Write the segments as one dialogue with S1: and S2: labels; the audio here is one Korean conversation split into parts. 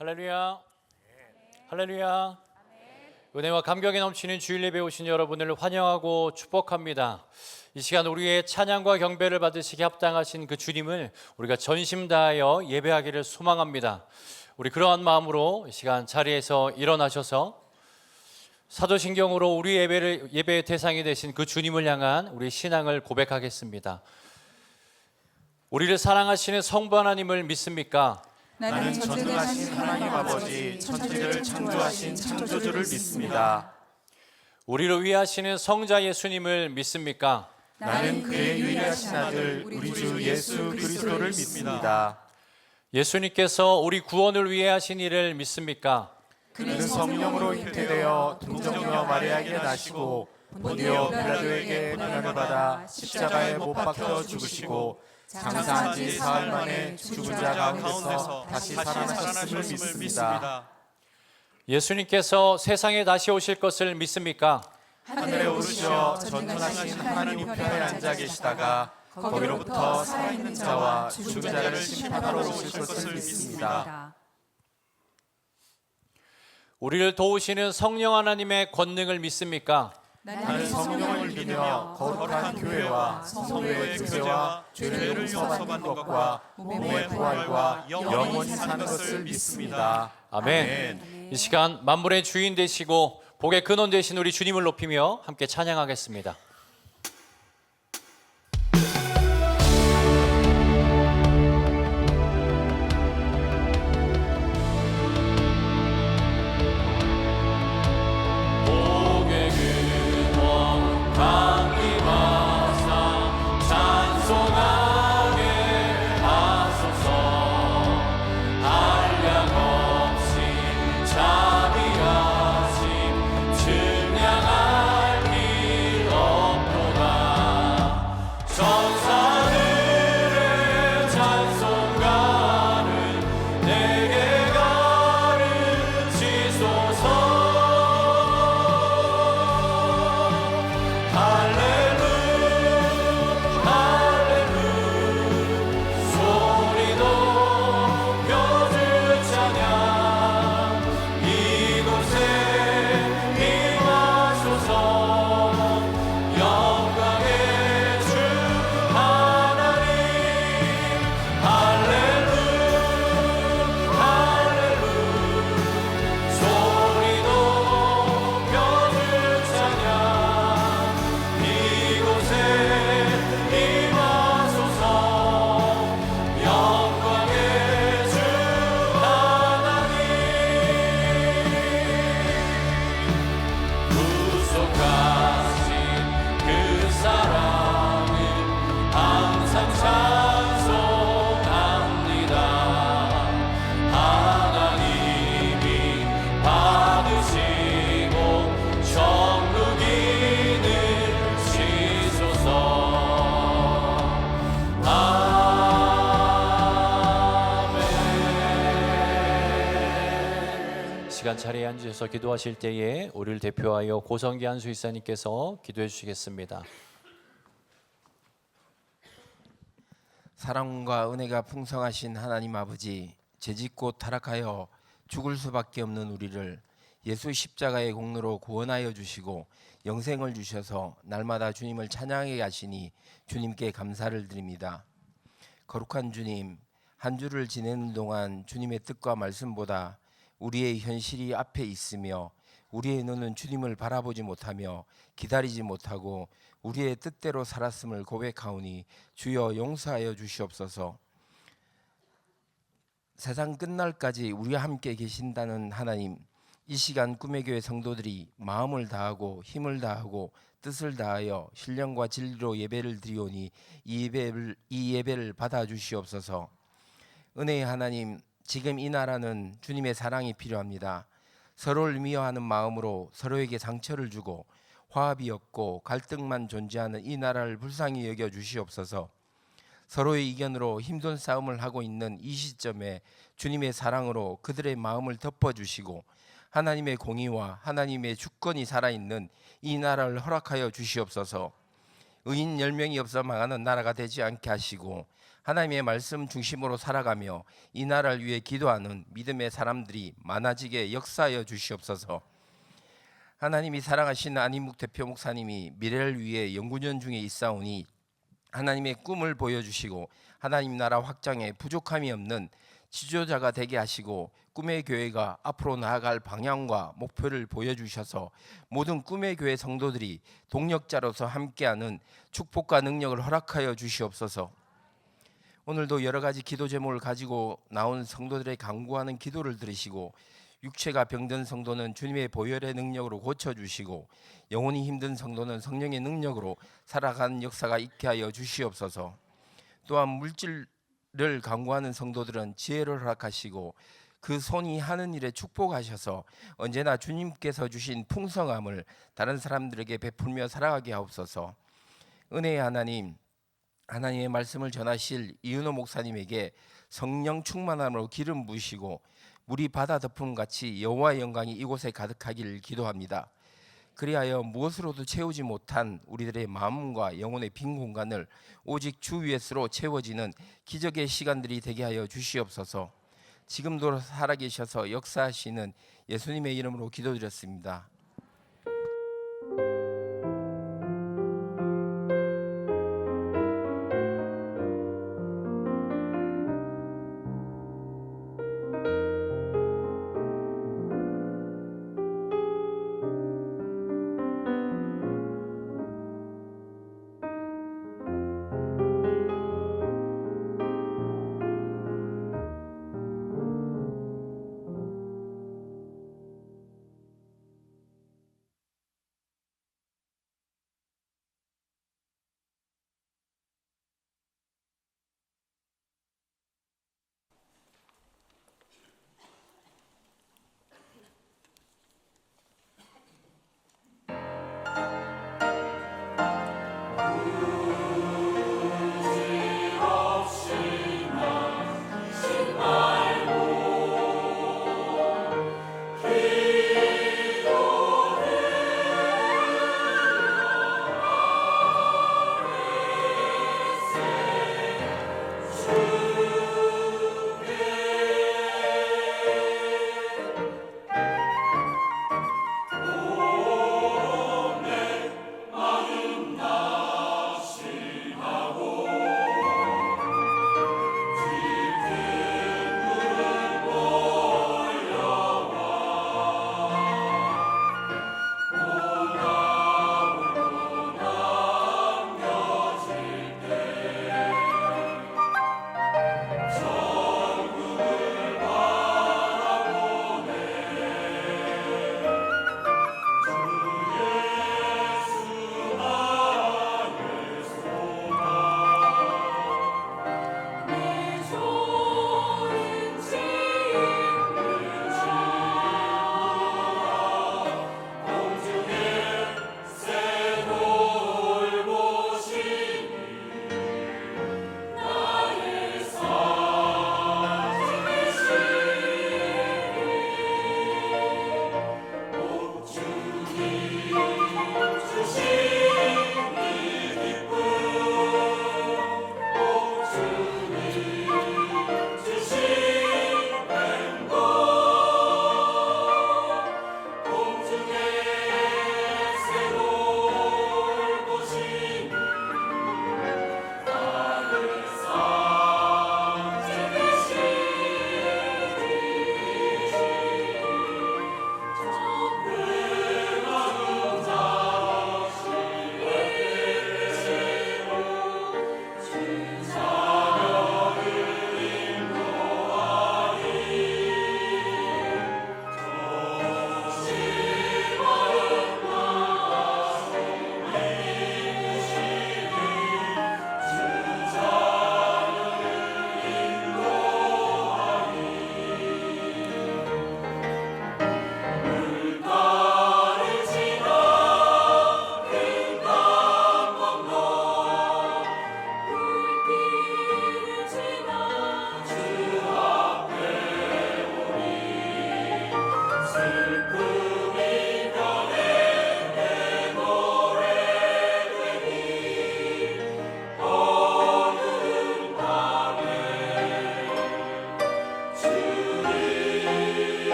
S1: 할렐루야. 할렐루야. 은혜와 감격이 넘치는 주일 예배에 오신 여러분을 환영하고 축복합니다. 이 시간 우리의 찬양과 경배를 받으시기 합당하신 그 주님을 우리가 전심 다하여 예배하기를 소망합니다. 우리 그러한 마음으로 이 시간 자리에서 일어나셔서 사도신경으로 우리 예배의 대상이 되신 그 주님을 향한 우리 신앙을 고백하겠습니다. 우리를 사랑하시는 성부 하나님을 믿습니까?
S2: 나는 전능하신 하나님 아버지 천지를 창조하신 창조주를 믿습니다.
S1: 우리를 위하시는 성자 예수님을 믿습니까?
S2: 나는 그의 유일하신 아들 우리 주 예수 그리스도를 믿습니다.
S1: 예수님께서 우리 구원을 위해 하신 일을 믿습니까?
S2: 그는 성령으로 잉태되어 동정녀 마리아에게 나시고 본디오 빌라도에게 고난을 받아 십자가에 못 박혀 죽으시고 장사한 지 사흘 만에 죽은 자 가운데서 다시 살아나셨음을 믿습니다.
S1: 예수님께서 세상에 다시 오실 것을 믿습니까?
S2: 하늘에 오르셔 전능하신 하나님 우편에 앉아 계시다가 거기로부터 살아있는 자와 죽은 자를 심판하러 오실 것을 믿습니다.
S1: 우리를 도우시는 성령 하나님의 권능을 믿습니까?
S2: 나는 성령을 믿으며 거룩한 교회와 성도의 교제와 죄를 용서받는 것과 몸의 부활과 영원히 사는 것을 믿습니다.
S1: 아멘. 이 시간 만물의 주인 되시고 복의 근원 되신 우리 주님을 높이며 함께 찬양하겠습니다. 시간 자리에 앉으셔서 기도하실 때에 우리를 대표하여 고성기 한수이사님께서 기도해 주시겠습니다.
S3: 사랑과 은혜가 풍성하신 하나님 아버지, 죄짓고 타락하여 죽을 수밖에 없는 우리를 예수 십자가의 공로로 구원하여 주시고 영생을 주셔서 날마다 주님을 찬양하게 하시니 주님께 감사를 드립니다. 거룩한 주님, 한 주를 지내는 동안 주님의 뜻과 말씀보다 우리의 현실이 앞에 있으며 우리의 눈은 주님을 바라보지 못하며 기다리지 못하고 우리의 뜻대로 살았음을 고백하오니 주여 용서하여 주시옵소서. 세상 끝날까지 우리와 함께 계신다는 하나님, 이 시간 꿈의 교회 성도들이 마음을 다하고 힘을 다하고 뜻을 다하여 신령과 진리로 예배를 드리오니 이 예배를 받아 주시옵소서. 은혜의 하나님, 지금 이 나라는 주님의 사랑이 필요합니다. 서로를 미워하는 마음으로 서로에게 상처를 주고 화합이 없고 갈등만 존재하는 이 나라를 불쌍히 여겨 주시옵소서. 서로의 의견으로 힘든 싸움을 하고 있는 이 시점에 주님의 사랑으로 그들의 마음을 덮어주시고 하나님의 공의와 하나님의 주권이 살아있는 이 나라를 허락하여 주시옵소서. 의인 10명이 없어 망하는 나라가 되지 않게 하시고 하나님의 말씀 중심으로 살아가며 이 나라를 위해 기도하는 믿음의 사람들이 많아지게 역사하여 주시옵소서. 하나님이 사랑하시는 안인묵 대표 목사님이 미래를 위해 연구년 중에 있사오니 하나님의 꿈을 보여주시고 하나님 나라 확장에 부족함이 없는 지도자가 되게 하시고 꿈의 교회가 앞으로 나아갈 방향과 목표를 보여주셔서 모든 꿈의 교회 성도들이 동력자로서 함께하는 축복과 능력을 허락하여 주시옵소서. 오늘도 여러 가지 기도 제목을 가지고 나온 성도들의 간구하는 기도를 들으시고 육체가 병든 성도는 주님의 보혈의 능력으로 고쳐주시고 영혼이 힘든 성도는 성령의 능력으로 살아가는 역사가 있게 하여 주시옵소서. 또한 물질을 간구하는 성도들은 지혜를 허락하시고 그 손이 하는 일에 축복하셔서 언제나 주님께서 주신 풍성함을 다른 사람들에게 베풀며 살아가게 하옵소서. 은혜의 하나님, 하나님의 말씀을 전하실 이은호 목사님에게 성령 충만함으로 기름 부으시고 물이 바다 덮음 같이 여호와의 영광이 이곳에 가득하기를 기도합니다. 그리하여 무엇으로도 채우지 못한 우리들의 마음과 영혼의 빈 공간을 오직 주 예수로 채워지는 기적의 시간들이 되게 하여 주시옵소서. 지금도 살아계셔서 역사하시는 예수님의 이름으로 기도드렸습니다.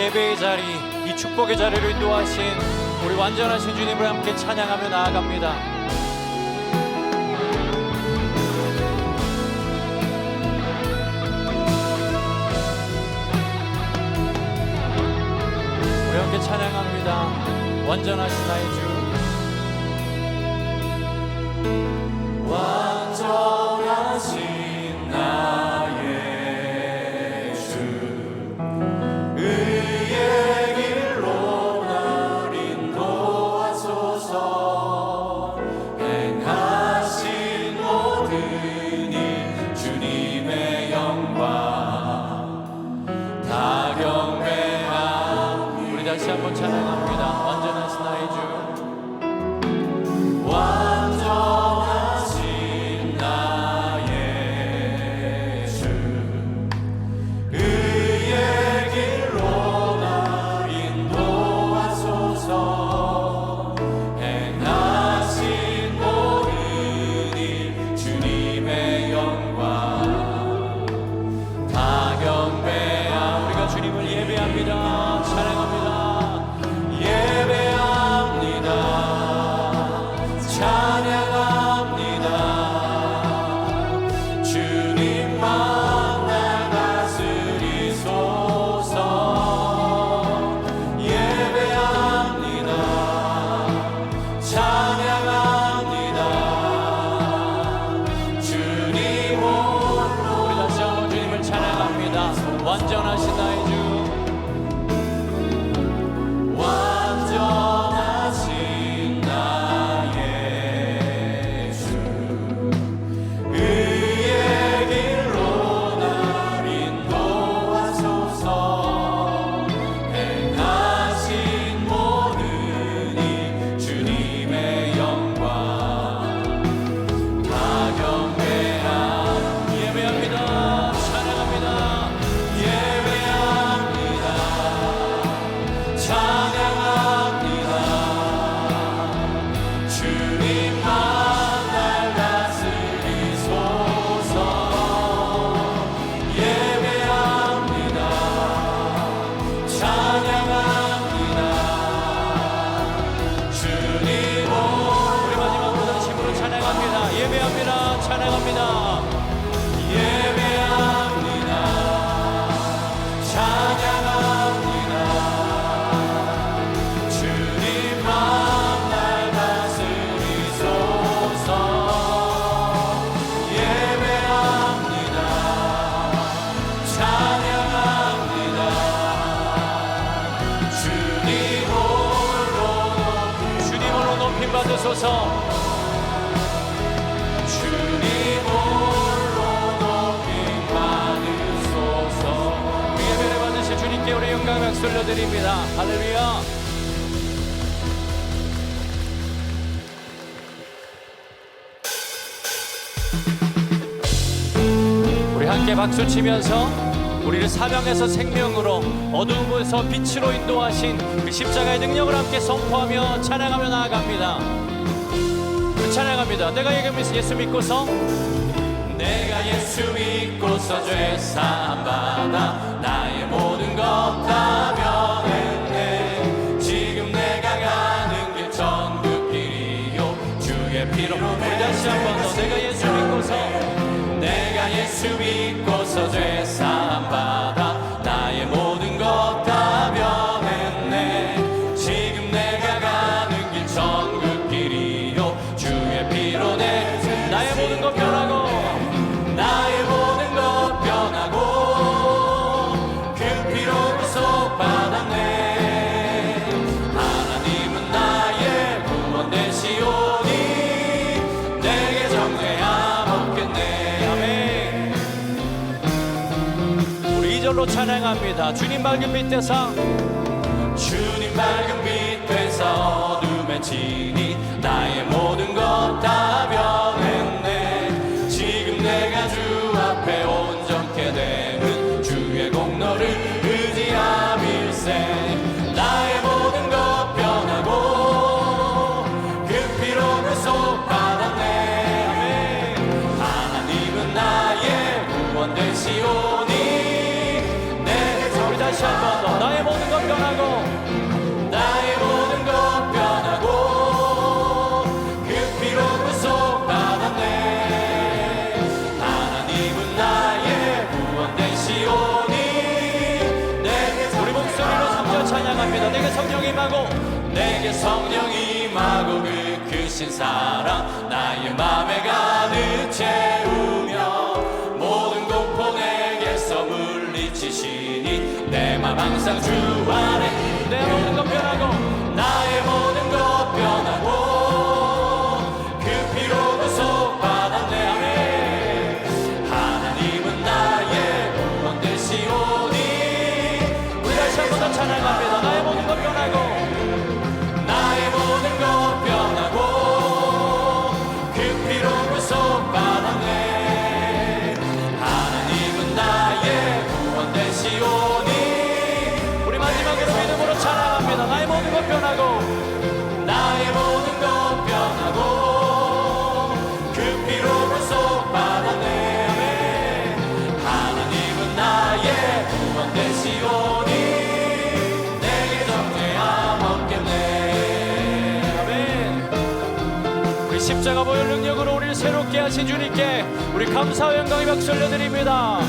S1: 예배의 자리, 이 축복의 자리로 인도하신 우리 완전하신 주님을 함께 찬양하며 나아갑니다. 우리 함께 찬양합니다. 완전하신 나의 주. 완전하신 나의 주, 의의 길로 날 인도하소서. 행하신 모든 일 주님의 영광 다 경배함. 우리 다시 한번 찬양합니다. 완전하신 나의 주. 완전하신 나의 주, 의의 길로 날 인도하소서. 행하신 모든 일 주님의 영광 다 경배함. 우리가 주님을 예배합니다. 찬양합니다. 예배합니다. 찬양합니다. 주님만 날 다스리소서. 예배합니다. 찬양합니다. 주님 홀로. 우리 다시 한번 주님을 찬양합니다. 완전하신 나의 주. 완전하신 나의 주, 의의 길로 날 인도하소서. 행하신 모든 일 주님의 영광 다 경배함. 예배합니다. 찬양합니다. 예배합니다. 찬양합니다. 주님만 날 다스리소서. 예배합니다. 찬양합니다. 주님. 우리 마지막으로 다시 힘으로 찬양합니다. 예배합니다. 찬양합니다. 예배합니다. 찬양합니다. 주님만 날 다스리소서. 예배합니다. 찬양합니다. 주님 홀로 높임 받으소서. 주님 홀로 높임 받으소서. 우리 예배를 받으신 주님께 우리 영광 박수 올려드립니다. 할렐루야. 우리 함께 박수 치면서 우리를 사명에서 생명으로, 어두움에서 빛으로 인도하신 그 십자가의 능력을 함께 선포하며 찬양하며 나아갑니다. 찬양합니다. 내가 예수 믿고서, 내가 예수 믿고서 죄 사함 받아 나의 모든 것 다 변했네. 지금 내가 가는 길 천국 길이요 주의 피로. 우리 다시 한번 더. 내가 예수 믿고서, 내가 예수 믿고서 죄 사함 받아 나의 모든 것 다 변했네. 지금 내가 가는 길 천국 길이요 주의 피로 내 나의 모든 것 변하고, 나의 모든 것 변하고 그 피로 구속받았네. 하나님은 나의 구원 되시오니 내게 정죄함 없겠네. 아멘. 우리 2절로 찬양합니다. 주님 밝은 빛 되사, 주님 밝은 빛 되사 어둠에 지니 나의 모든 것 다 변했네. 지금 내가 주 앞에 온전케 되는 주의 공로를 의지함일세. 나의 모든 것 변하고 그 피로 구속받았네. 아멘. 하나님은 나의 구원 되시오니 내게. 우리 다시 한번 더. 나의 모든 것 변하고 나의 모든 것 변하고 그 피로 구속받았네. 하나님은 나의 구원된 시온이 내게 우리 목소리로 3절 찬양합니다. 내게 성령 임하고 내게 성령 임하고 그 크신 사랑 나의 맘에 가득 채우며 모든 공포 내게서 물리치시니 내 맘 항상 주 안에 내 모든 것 변하고 나의 모든 것 변하고 그 피로 구속받았네. 아멘. 하나님은 나의 구원된 시온이 우리 다시 한 번 더 찬양합니다. 나의 모든 것 변하고 나의 모든 것 변하고 그 피로 구속받았네. 하나님은 나의 구원된 시온이 우리 마지막으로 믿음으로 찬양합니다. 나의 모든 것 변하고 나의 모든 것 변하고 그 피로 구속받았네. 하나님은 나의 구원된 시온이 내게 정죄함 없겠네. 아멘. 우리 십자가 보혈 능력으로 우리를 새롭게 하신 주님께 우리 감사와 영광의 박수 올려드립니다.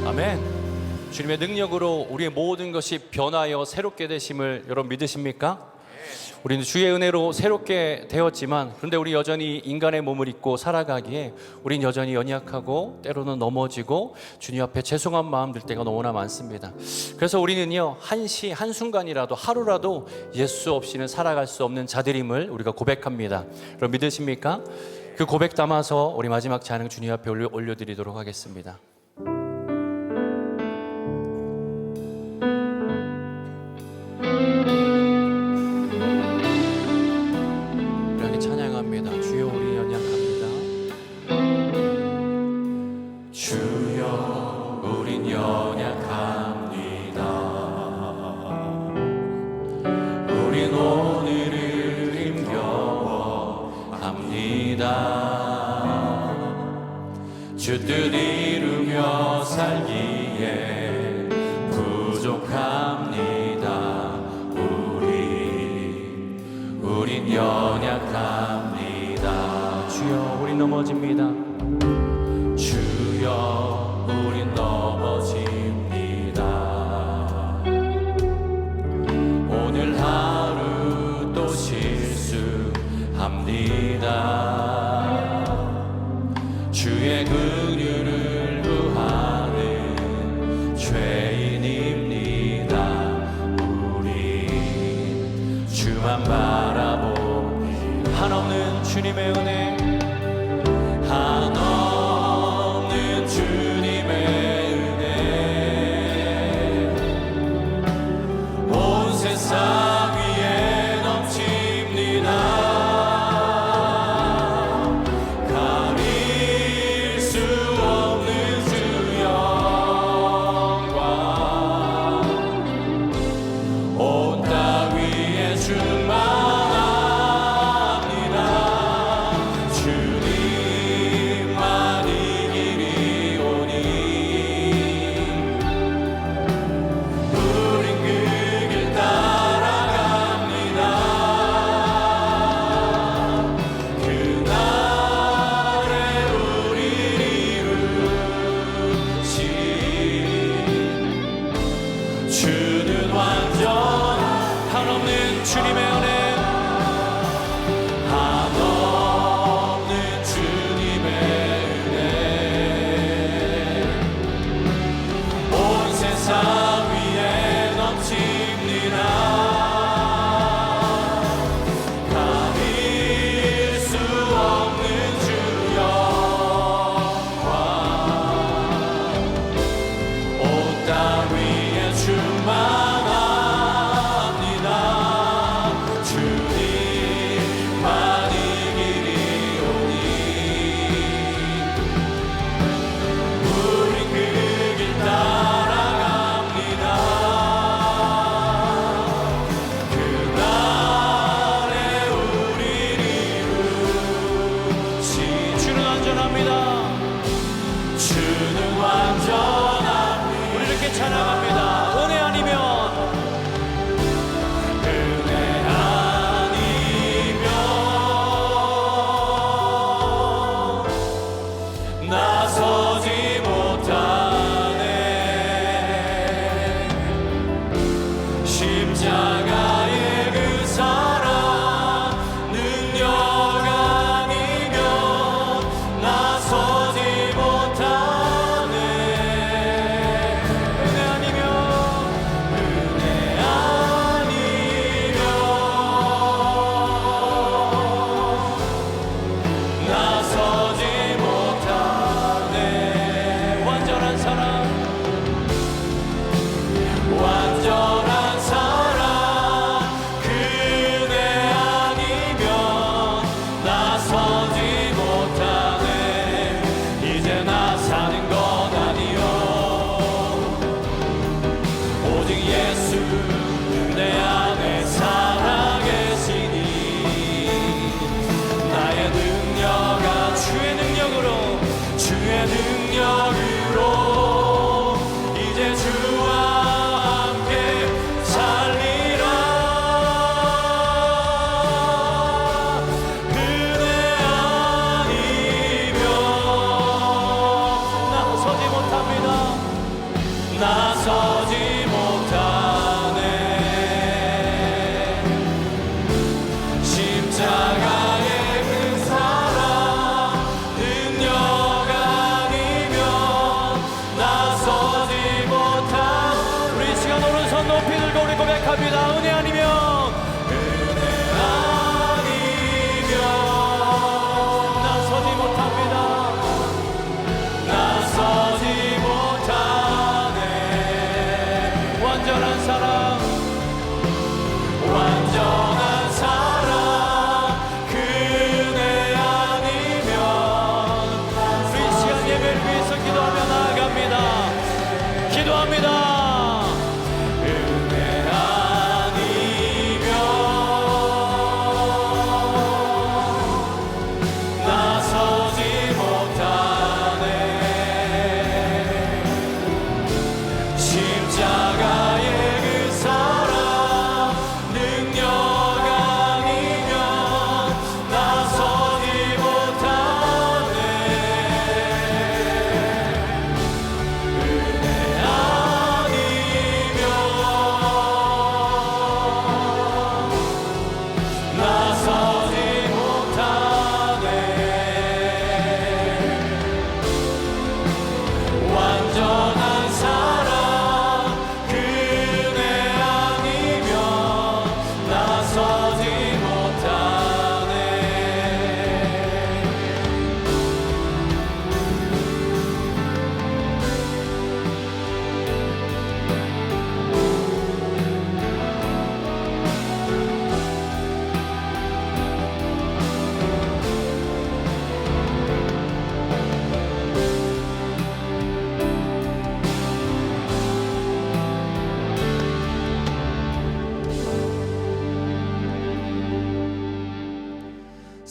S1: 아멘. 주님의 능력으로 우리의 모든 것이 변하여 새롭게 되심을 여러분 믿으십니까? 우리는 주의 은혜로 새롭게 되었지만 그런데 우리 여전히 인간의 몸을 입고 살아가기에 우린 여전히 연약하고 때로는 넘어지고 주님 앞에 죄송한 마음 들 때가 너무나 많습니다. 그래서 우리는요 한순간이라도 하루라도 예수 없이는 살아갈 수 없는 자들임을 우리가 고백합니다. 여러분 믿으십니까? 그 고백 담아서 우리 마지막 찬양 주님 앞에 올려드리도록 하겠습니다. 찬양합니다. 주여 우리 연약합니다. 주여 우린 연약합니다. 우린 오늘을 힘겨워합니다. 주 뜻 이루며 살기에 부족합니다. 우린 연약합니다. 주여 우린 넘어집니다. 주여 우린 넘어집니다. 오늘 하루 또 실수합니다. 주의 긍휼을 구하는 죄인입니다. 우린 주만 바라보 한없는 주님의 은혜 한없는 주님의 은혜 온 세상 위에 넘칩니다. 가릴 수 없는 주 영광 온 땅 위에 충만 주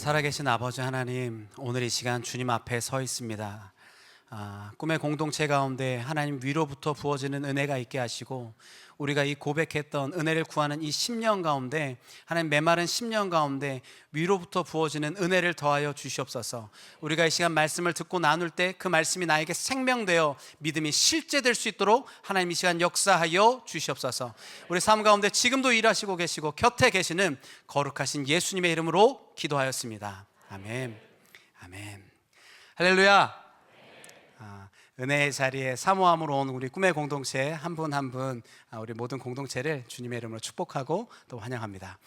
S4: 살아계신 아버지 하나님, 오늘 이 시간 주님 앞에 서 있습니다. 꿈의 공동체 가운데 하나님 위로부터 부어지는 은혜가 있게 하시고, 우리가 이 고백했던 은혜를 구하는 이 10년 가운데, 하나님 메마른 10년 가운데 위로부터 부어지는 은혜를 더하여 주시옵소서. 우리가 이 시간 말씀을 듣고 나눌 때 그 말씀이 나에게 생명되어 믿음이 실제될 수 있도록 하나님 이 시간 역사하여 주시옵소서. 우리 삶 가운데 지금도 일하시고 계시고 곁에 계시는 거룩하신 예수님의 이름으로 기도하였습니다. 아멘. 아멘. 할렐루야. 은혜의 자리에 사모함으로 온 우리 꿈의 공동체 한 분 한 분, 우리 모든 공동체를 주님의 이름으로 축복하고 또 환영합니다.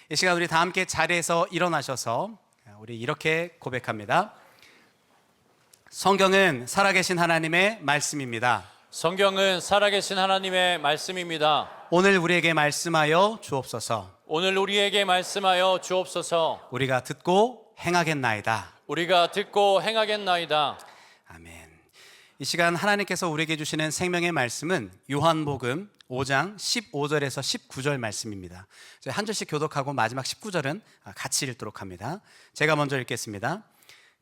S4: 이 시간 우리 다 함께 자리에서 일어나셔서 우리 이렇게 고백합니다. 성경은 살아계신 하나님의 말씀입니다.
S1: 성경은 살아계신 하나님의 말씀입니다.
S4: 오늘 우리에게 말씀하여 주옵소서.
S1: 오늘 우리에게 말씀하여 주옵소서.
S4: 우리가 듣고 행하겠나이다.
S1: 우리가 듣고 행하겠나이다.
S4: 아멘. 이 시간 하나님께서 우리에게 주시는 생명의 말씀은 요한복음 5장 15절에서 19절 말씀입니다. 한 절씩 교독하고 마지막 19절은 같이 읽도록 합니다. 제가 먼저 읽겠습니다.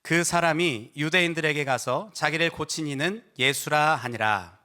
S4: 그 사람이 유대인들에게 가서 자기를 고친 이는 예수라 하니라.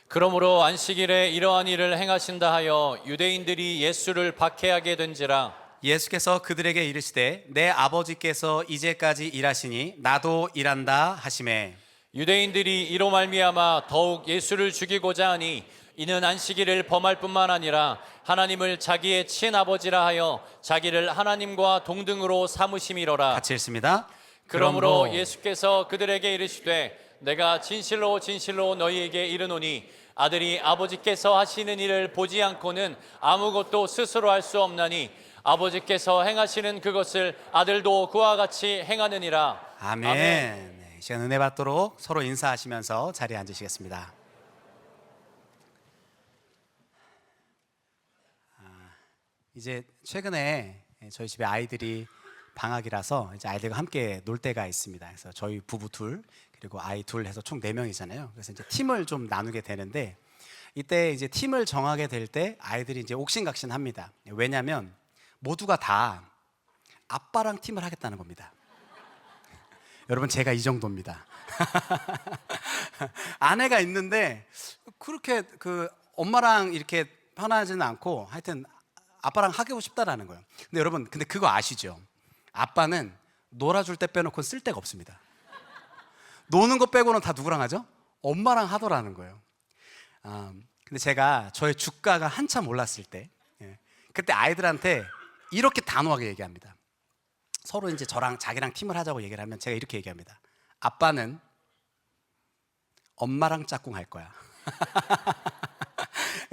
S1: 그러므로 안식일에 이러한 일을 행하신다 하여 유대인들이 예수를 박해하게 된지라.
S4: 예수께서 그들에게 이르시되 내 아버지께서 이제까지 일하시니 나도 일한다 하시매.
S1: 유대인들이 이로 말미암아 더욱 예수를 죽이고자 하니 이는 안식일을 범할 뿐만 아니라 하나님을 자기의 친아버지라 하여 자기를 하나님과 동등으로 삼으심이로라.
S4: 같이 읽습니다.
S1: 그러므로 예수께서 그들에게 이르시되 내가 진실로 진실로 너희에게 이르노니 아들이 아버지께서 하시는 일을 보지 않고는 아무것도 스스로 할 수 없나니 아버지께서 행하시는 그것을 아들도 그와 같이 행하느니라.
S4: 아멘. 네, 이 시간 은혜 받도록 서로 인사하시면서 자리에 앉으시겠습니다. 이제 최근에 저희 집에 아이들이 방학이라서 이제 아이들과 함께 놀 때가 있습니다. 그래서 저희 부부 둘 그리고 아이 둘 해서 총 4명이잖아요. 그래서 이제 팀을 좀 나누게 되는데, 이때 이제 팀을 정하게 될 때 아이들이 이제 옥신각신합니다. 왜냐하면 모두가 다 아빠랑 팀을 하겠다는 겁니다. 여러분, 제가 이 정도입니다. 아내가 있는데 그렇게 엄마랑 이렇게 편하지는 않고 하여튼 아빠랑 하고 싶다라는 거예요. 근데 여러분, 근데 그거 아시죠? 아빠는 놀아줄 때 빼놓고 쓸 데가 없습니다. 노는 거 빼고는 다 누구랑 하죠? 엄마랑 하더라는 거예요. 근데 제가 저의 주가가 한참 올랐을 때, 그때 아이들한테 이렇게 단호하게 얘기합니다. 서로 이제 저랑 자기랑 팀을 하자고 얘기를 하면 제가 이렇게 얘기합니다. 아빠는 엄마랑 짝꿍 할 거야.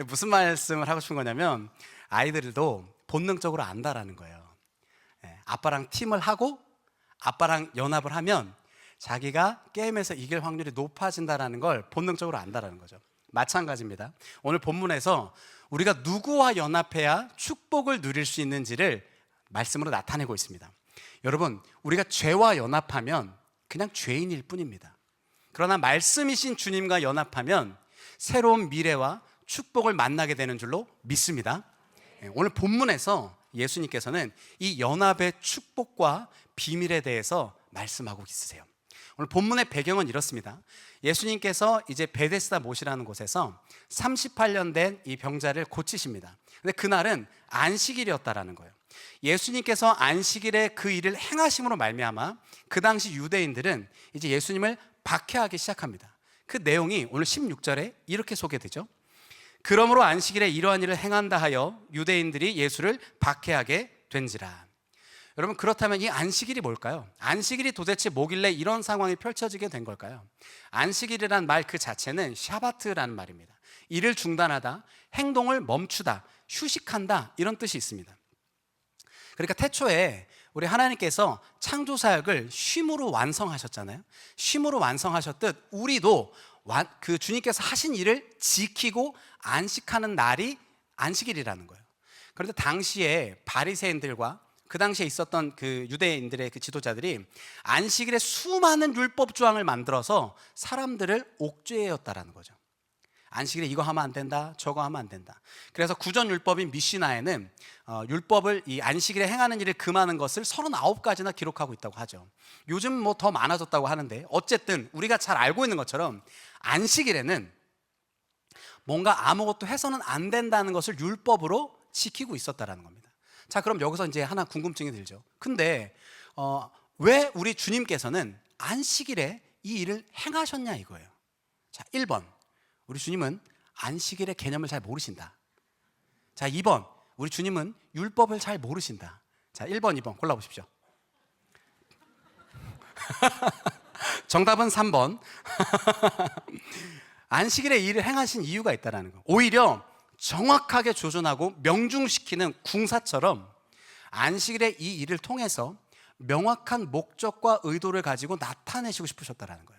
S4: 무슨 말씀을 하고 싶은 거냐면, 아이들도 본능적으로 안다라는 거예요. 아빠랑 팀을 하고 아빠랑 연합을 하면 자기가 게임에서 이길 확률이 높아진다라는 걸 본능적으로 안다라는 거죠. 마찬가지입니다. 오늘 본문에서 우리가 누구와 연합해야 축복을 누릴 수 있는지를 말씀으로 나타내고 있습니다. 여러분, 우리가 죄와 연합하면 그냥 죄인일 뿐입니다. 그러나 말씀이신 주님과 연합하면 새로운 미래와 축복을 만나게 되는 줄로 믿습니다. 오늘 본문에서 예수님께서는 이 연합의 축복과 비밀에 대해서 말씀하고 있으세요. 오늘 본문의 배경은 이렇습니다. 예수님께서 이제 베데스다 못이라는 곳에서 38년 된 이 병자를 고치십니다. 근데 그날은 안식일이었다라는 거예요. 예수님께서 안식일에 그 일을 행하심으로 말미암아 그 당시 유대인들은 이제 예수님을 박해하기 시작합니다. 그 내용이 오늘 16절에 이렇게 소개되죠. 그러므로 안식일에 이러한 일을 행한다 하여 유대인들이 예수를 박해하게 된지라. 여러분, 그렇다면 이 안식일이 뭘까요? 안식일이 도대체 뭐길래 이런 상황이 펼쳐지게 된 걸까요? 안식일이란 말 그 자체는 샤바트라는 말입니다. 일을 중단하다, 행동을 멈추다, 휴식한다, 이런 뜻이 있습니다. 그러니까 태초에 우리 하나님께서 창조사역을 쉼으로 완성하셨잖아요. 쉼으로 완성하셨듯 우리도 그 주님께서 하신 일을 지키고 안식하는 날이 안식일이라는 거예요. 그런데 당시에 바리새인들과 그 당시에 있었던 그 유대인들의 그 지도자들이 안식일에 수많은 율법 조항을 만들어서 사람들을 옥죄었다라는 거죠. 안식일에 이거 하면 안 된다, 저거 하면 안 된다. 그래서 구전율법인 미시나에는 율법을 이 안식일에 행하는 일을 금하는 것을 39가지나 기록하고 있다고 하죠. 요즘 뭐 더 많아졌다고 하는데 어쨌든 우리가 잘 알고 있는 것처럼 안식일에는 뭔가 아무것도 해서는 안 된다는 것을 율법으로 지키고 있었다라는 겁니다. 자, 그럼 여기서 이제 하나 궁금증이 들죠. 근데 왜 우리 주님께서는 안식일에 이 일을 행하셨냐 이거예요. 자, 1번, 우리 주님은 안식일의 개념을 잘 모르신다. 자, 2번, 우리 주님은 율법을 잘 모르신다. 자, 1번, 2번 골라보십시오. 정답은 3번. 안식일에 이 일을 행하신 이유가 있다는 거. 오히려 정확하게 조준하고 명중시키는 궁사처럼 안식일에 이 일을 통해서 명확한 목적과 의도를 가지고 나타내시고 싶으셨다는 거예요.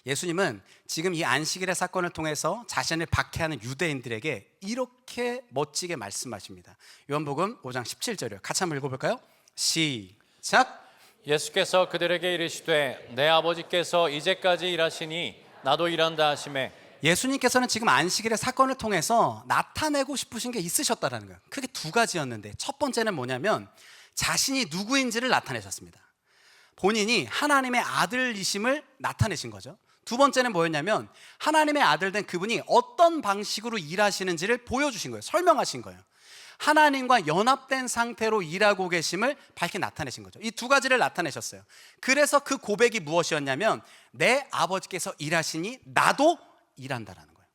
S4: 예수님은 지금 이 안식일의 사건을 통해서 자신을 박해하는 유대인들에게 이렇게 멋지게 말씀하십니다. 요한복음 5장 17절이요. 같이 한번 읽어볼까요? 시작.
S1: 예수께서 그들에게 이르시되 내 아버지께서 이제까지 일하시니 나도 일한다 하시매.
S4: 예수님께서는 지금 안식일의 사건을 통해서 나타내고 싶으신 게 있으셨다는 거예요. 크게 두 가지였는데 첫 번째는 뭐냐면 자신이 누구인지를 나타내셨습니다. 본인이 하나님의 아들이심을 나타내신 거죠. 두 번째는 뭐였냐면 하나님의 아들 된 그분이 어떤 방식으로 일하시는지를 보여주신 거예요. 설명하신 거예요. 하나님과 연합된 상태로 일하고 계심을 밝히 나타내신 거죠. 이 두 가지를 나타내셨어요. 그래서 그 고백이 무엇이었냐면 내 아버지께서 일하시니 나도 일한다라는 거예요.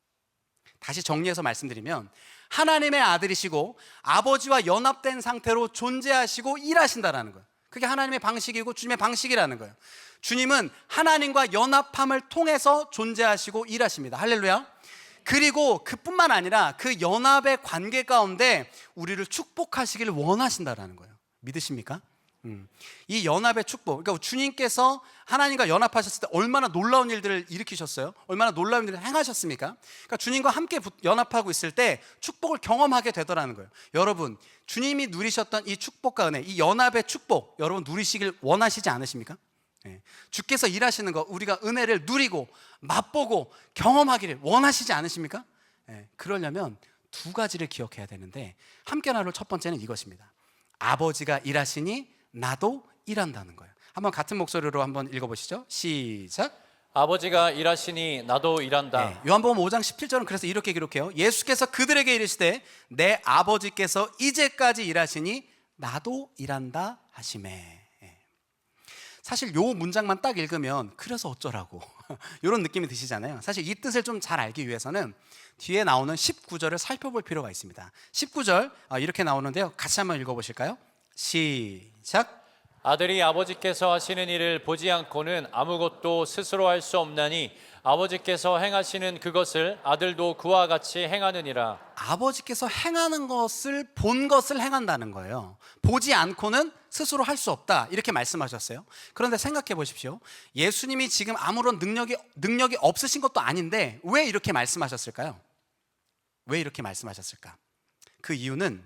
S4: 다시 정리해서 말씀드리면 하나님의 아들이시고 아버지와 연합된 상태로 존재하시고 일하신다라는 거예요. 그게 하나님의 방식이고 주님의 방식이라는 거예요. 주님은 하나님과 연합함을 통해서 존재하시고 일하십니다. 할렐루야. 그리고 그뿐만 아니라 그 연합의 관계 가운데 우리를 축복하시기를 원하신다라는 거예요. 믿으십니까? 이 연합의 축복, 그러니까 주님께서 하나님과 연합하셨을 때 얼마나 놀라운 일들을 일으키셨어요? 얼마나 놀라운 일을 행하셨습니까? 그러니까 주님과 함께 연합하고 있을 때 축복을 경험하게 되더라는 거예요. 여러분, 주님이 누리셨던 이 축복과 은혜, 이 연합의 축복 여러분 누리시길 원하시지 않으십니까? 주께서 일하시는 거 우리가 은혜를 누리고 맛보고 경험하기를 원하시지 않으십니까? 그러려면 두 가지를 기억해야 되는데 함께 나눌 첫 번째는 이것입니다. 아버지가 일하시니 나도 일한다는 거예요. 한번 같은 목소리로 한번 읽어보시죠. 시작.
S1: 아버지가 일하시니 나도 일한다.
S4: 요한복음 5장 17절은 그래서 이렇게 기록해요. 예수께서 그들에게 이르시되 내 아버지께서 이제까지 일하시니 나도 일한다 하시매. 사실 요 문장만 딱 읽으면 그래서 어쩌라고 이런 느낌이 드시잖아요. 사실 이 뜻을 좀 잘 알기 위해서는 뒤에 나오는 19절을 살펴볼 필요가 있습니다. 19절 이렇게 나오는데요. 같이 한번 읽어보실까요? 시작.
S1: 아들이 아버지께서 하시는 일을 보지 않고는 아무것도 스스로 할 수 없나니 아버지께서 행하시는 그것을 아들도 그와 같이 행하느니라.
S4: 아버지께서 행하는 것을 본 것을 행한다는 거예요. 보지 않고는 스스로 할 수 없다 이렇게 말씀하셨어요. 그런데 생각해 보십시오. 예수님이 지금 아무런 능력이 없으신 것도 아닌데 왜 이렇게 말씀하셨을까요? 왜 이렇게 말씀하셨을까? 그 이유는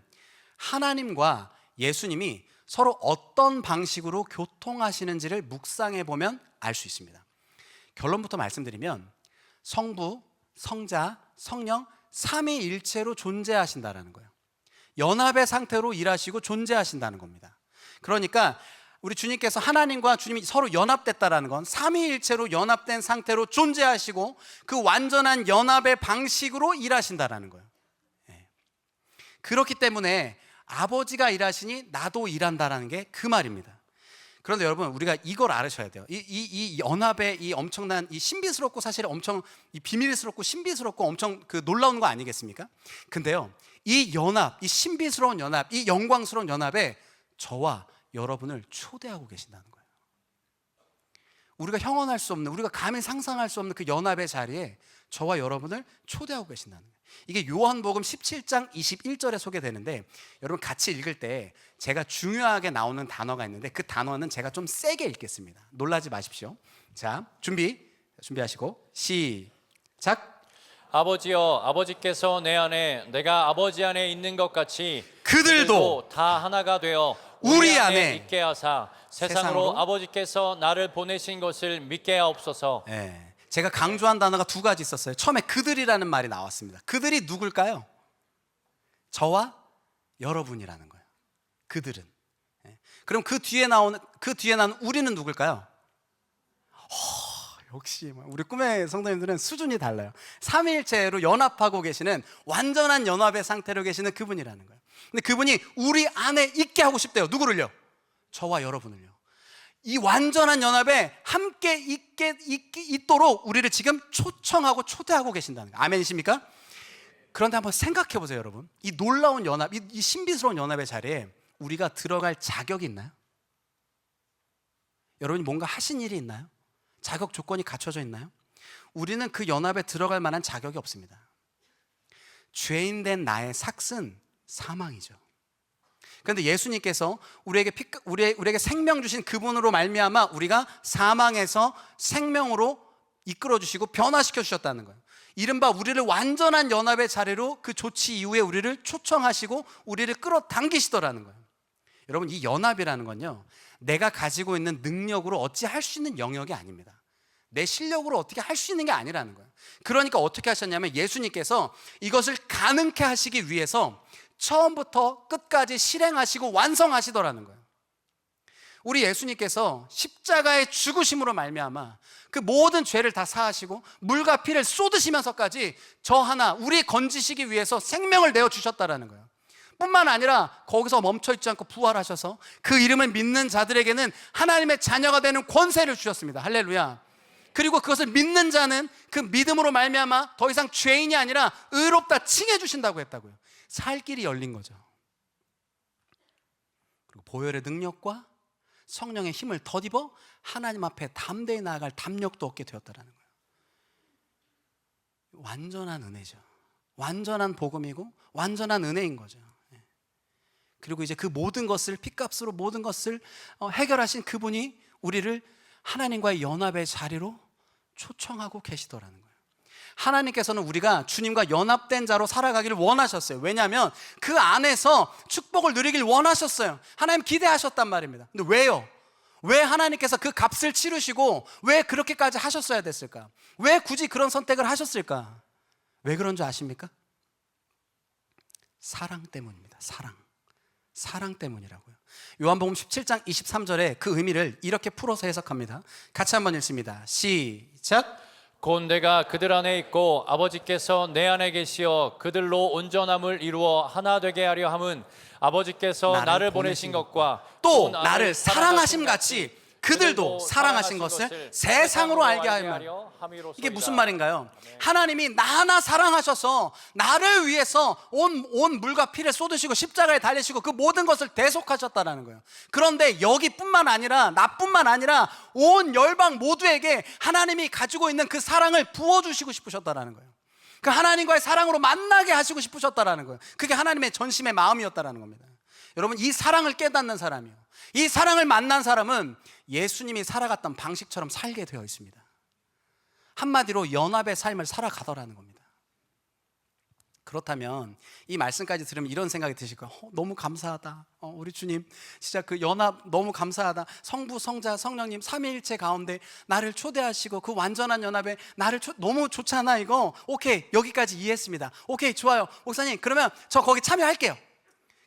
S4: 하나님과 예수님이 서로 어떤 방식으로 교통하시는지를 묵상해 보면 알 수 있습니다. 결론부터 말씀드리면 성부, 성자, 성령 삼위일체로 존재하신다라는 거예요. 연합의 상태로 일하시고 존재하신다는 겁니다. 그러니까 우리 주님께서 하나님과 주님이 서로 연합됐다라는 건 삼위일체로 연합된 상태로 존재하시고 그 완전한 연합의 방식으로 일하신다라는 거예요. 그렇기 때문에 아버지가 일하시니 나도 일한다라는 게 그 말입니다. 그런데 여러분 우리가 이걸 알으셔야 돼요. 이 연합의 이 엄청난 이 신비스럽고 사실 엄청 이 비밀스럽고 신비스럽고 엄청 그 놀라운 거 아니겠습니까? 근데요 이 연합, 이 신비스러운 연합, 이 영광스러운 연합에 저와 여러분을 초대하고 계신다는 거예요. 우리가 형언할 수 없는, 우리가 감히 상상할 수 없는 그 연합의 자리에 저와 여러분을 초대하고 계신다는 거예요. 이게 요한복음 17장 21절에 소개되는데 여러분 같이 읽을 때 제가 중요하게 나오는 단어가 있는데 그 단어는 제가 좀 세게 읽겠습니다. 놀라지 마십시오. 자, 준비하시고 시작.
S1: 아버지여, 아버지께서 내 안에 내가 아버지 안에 있는 것 같이
S4: 그들도
S1: 다 하나가 되어
S4: 우리 안에
S1: 있게 하사 세상으로 아버지께서 나를 보내신 것을 믿게 하옵소서.
S4: 제가 강조한 단어가 두 가지 있었어요. 처음에 그들이라는 말이 나왔습니다. 그들이 누굴까요? 저와 여러분이라는 거예요. 그들은. 그럼 그 뒤에 나오는 우리는 누굴까요? 역시 우리 꿈의 성도님들은 수준이 달라요. 삼위일체로 연합하고 계시는 완전한 연합의 상태로 계시는 그분이라는 거예요. 근데 그분이 우리 안에 있게 하고 싶대요. 누구를요? 저와 여러분을요. 이 완전한 연합에 함께 있도록 우리를 지금 초청하고 초대하고 계신다는 거예요. 아멘이십니까? 그런데 한번 생각해 보세요, 여러분. 이 놀라운 연합, 이 신비스러운 연합의 자리에 우리가 들어갈 자격이 있나요? 여러분이 뭔가 하신 일이 있나요? 자격 조건이 갖춰져 있나요? 우리는 그 연합에 들어갈 만한 자격이 없습니다. 죄인된 나의 삭은 사망이죠. 그런데 예수님께서 우리에게 생명 주신 그분으로 말미암아 우리가 사망에서 생명으로 이끌어 주시고 변화시켜 주셨다는 거예요. 이른바 우리를 완전한 연합의 자리로 그 조치 이후에 우리를 초청하시고 우리를 끌어당기시더라는 거예요. 여러분, 이 연합이라는 건요, 내가 가지고 있는 능력으로 어찌 할 수 있는 영역이 아닙니다. 내 실력으로 어떻게 할 수 있는 게 아니라는 거예요. 그러니까 어떻게 하셨냐면 예수님께서 이것을 가능케 하시기 위해서 처음부터 끝까지 실행하시고 완성하시더라는 거예요. 우리 예수님께서 십자가의 죽으심으로 말미암아 그 모든 죄를 다 사하시고 물과 피를 쏟으시면서까지 저 하나 우리 건지시기 위해서 생명을 내어주셨다라는 거예요. 뿐만 아니라 거기서 멈춰있지 않고 부활하셔서 그 이름을 믿는 자들에게는 하나님의 자녀가 되는 권세를 주셨습니다. 할렐루야. 그리고 그것을 믿는 자는 그 믿음으로 말미암아 더 이상 죄인이 아니라 의롭다 칭해 주신다고 했다고요. 살 길이 열린 거죠. 그리고 보혈의 능력과 성령의 힘을 덧입어 하나님 앞에 담대히 나아갈 담력도 얻게 되었다라는 거예요. 완전한 은혜죠. 완전한 복음이고 완전한 은혜인 거죠. 그리고 이제 그 모든 것을 핏값으로 모든 것을 해결하신 그분이 우리를 하나님과의 연합의 자리로 초청하고 계시더라는 거예요. 하나님께서는 우리가 주님과 연합된 자로 살아가기를 원하셨어요. 왜냐하면 그 안에서 축복을 누리길 원하셨어요. 하나님 기대하셨단 말입니다. 근데 왜요? 왜 하나님께서 그 값을 치르시고 왜 그렇게까지 하셨어야 됐을까? 왜 굳이 그런 선택을 하셨을까? 왜 그런 줄 아십니까? 사랑 때문입니다. 사랑 때문이라고요. 요한복음 17장 23절에 그 의미를 이렇게 풀어서 해석합니다. 같이 한번 읽습니다. 시작.
S1: 곧 내가 그들 안에 있고 아버지께서 내 안에 계시어 그들로 온전함을 이루어 하나 되게 하려 함은 아버지께서 나를 보내신 것과
S4: 또 나를 사랑하심 같이 그들도 사랑하신 것을 세상으로 알게 하려 함이로소이다. 이게 무슨 말인가요? 하나님이 나 하나 사랑하셔서 나를 위해서 온 물과 피를 쏟으시고 십자가에 달리시고 그 모든 것을 대속하셨다는 거예요. 그런데 여기뿐만 아니라 나뿐만 아니라 온 열방 모두에게 하나님이 가지고 있는 그 사랑을 부어주시고 싶으셨다는 거예요. 그 하나님과의 사랑으로 만나게 하시고 싶으셨다는 거예요. 그게 하나님의 전심의 마음이었다는 겁니다. 여러분, 이 사랑을 깨닫는 사람이요, 이 사랑을 만난 사람은 예수님이 살아갔던 방식처럼 살게 되어 있습니다. 한마디로 연합의 삶을 살아가더라는 겁니다. 그렇다면 이 말씀까지 들으면 이런 생각이 드실 거예요. 너무 감사하다. 우리 주님 진짜 그 연합 너무 감사하다. 성부, 성자, 성령님 삼위일체 가운데 나를 초대하시고 그 완전한 연합에 나를 너무 좋잖아 이거. 오케이, 여기까지 이해했습니다. 오케이, 좋아요. 목사님, 그러면 저 거기 참여할게요.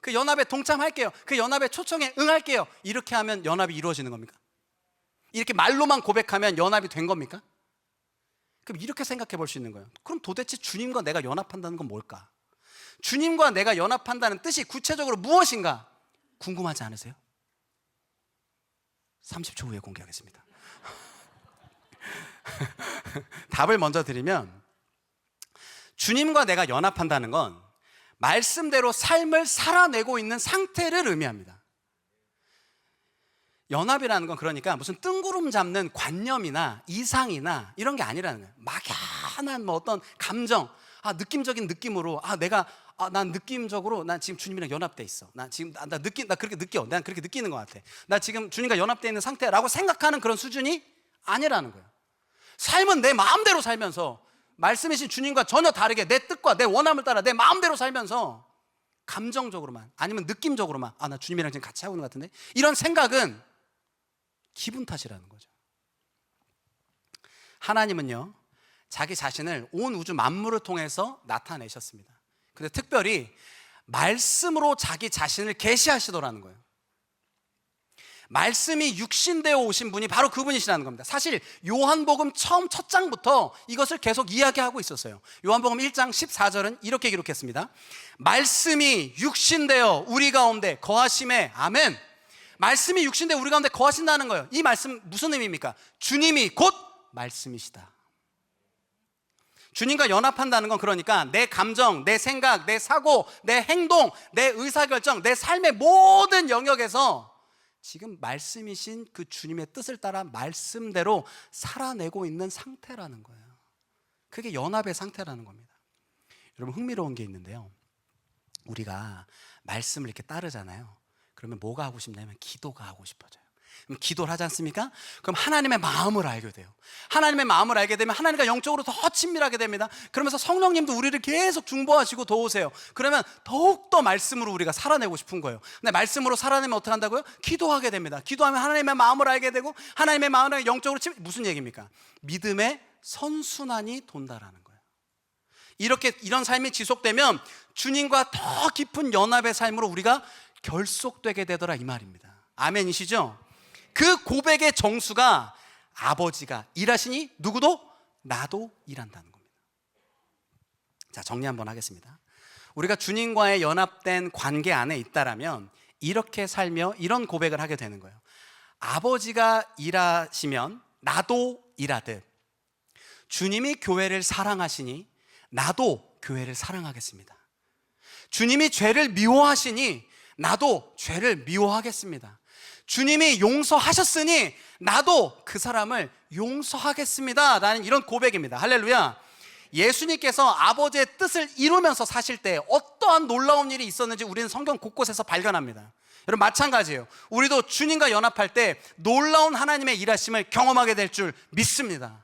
S4: 그 연합에 동참할게요. 그 연합의 초청에 응할게요. 이렇게 하면 연합이 이루어지는 겁니까? 이렇게 말로만 고백하면 연합이 된 겁니까? 그럼 이렇게 생각해 볼 수 있는 거예요. 그럼 도대체 주님과 내가 연합한다는 건 뭘까? 주님과 내가 연합한다는 뜻이 구체적으로 무엇인가? 궁금하지 않으세요? 30초 후에 공개하겠습니다. 답을 먼저 드리면, 주님과 내가 연합한다는 건 말씀대로 삶을 살아내고 있는 상태를 의미합니다. 연합이라는 건 그러니까 무슨 뜬구름 잡는 관념이나 이상이나 이런 게 아니라는 거예요. 막연한 어떤 감정, 느낌적인 느낌으로 난 느낌적으로 난 지금 주님이랑 연합돼 있어. 나 지금 나 그렇게 느껴. 난 그렇게 느끼는 것 같아. 나 지금 주님과 연합돼 있는 상태라고 생각하는 그런 수준이 아니라는 거예요. 삶은 내 마음대로 살면서 말씀이신 주님과 전혀 다르게 내 뜻과 내 원함을 따라 내 마음대로 살면서 감정적으로만 아니면 느낌적으로만 나 주님이랑 지금 같이 하고 있는 것 같은데, 이런 생각은 기분 탓이라는 거죠. 하나님은요, 자기 자신을 온 우주 만물을 통해서 나타내셨습니다. 근데 특별히 말씀으로 자기 자신을 계시하시더라는 거예요. 말씀이 육신되어 오신 분이 바로 그분이시라는 겁니다. 사실 요한복음 처음 첫 장부터 이것을 계속 이야기하고 있었어요. 요한복음 1장 14절은 이렇게 기록했습니다. 말씀이 육신되어 우리 가운데 거하심에, 아멘. 말씀이 육신되어 우리 가운데 거하신다는 거예요. 이 말씀 무슨 의미입니까? 주님이 곧 말씀이시다. 주님과 연합한다는 건 그러니까 내 감정, 내 생각, 내 사고, 내 행동, 내 의사결정, 내 삶의 모든 영역에서 지금 말씀이신 그 주님의 뜻을 따라 말씀대로 살아내고 있는 상태라는 거예요. 그게 연합의 상태라는 겁니다. 여러분, 흥미로운 게 있는데요, 우리가 말씀을 이렇게 따르잖아요. 그러면 뭐가 하고 싶냐면 기도가 하고 싶어져요. 그럼 기도를 하지 않습니까? 그럼 하나님의 마음을 알게 돼요. 하나님의 마음을 알게 되면 하나님과 영적으로 더 친밀하게 됩니다. 그러면서 성령님도 우리를 계속 중보하시고 도우세요. 그러면 더욱더 말씀으로 우리가 살아내고 싶은 거예요. 근데 말씀으로 살아내면 어떻게 한다고요? 기도하게 됩니다. 기도하면 하나님의 마음을 알게 되고 하나님의 마음을 영적으로 무슨 얘기입니까? 믿음의 선순환이 돈다라는 거예요. 이런 삶이 지속되면 주님과 더 깊은 연합의 삶으로 우리가 결속되게 되더라, 이 말입니다. 아멘이시죠? 그 고백의 정수가 아버지가 일하시니 누구도 나도 일한다는 겁니다. 자, 정리 한번 하겠습니다. 우리가 주님과의 연합된 관계 안에 있다라면 이렇게 살며 이런 고백을 하게 되는 거예요. 아버지가 일하시면 나도 일하듯 주님이 교회를 사랑하시니 나도 교회를 사랑하겠습니다. 주님이 죄를 미워하시니 나도 죄를 미워하겠습니다. 주님이 용서하셨으니 나도 그 사람을 용서하겠습니다 라는 이런 고백입니다. 할렐루야. 예수님께서 아버지의 뜻을 이루면서 사실 때 어떠한 놀라운 일이 있었는지 우리는 성경 곳곳에서 발견합니다. 여러분, 마찬가지예요. 우리도 주님과 연합할 때 놀라운 하나님의 일하심을 경험하게 될 줄 믿습니다.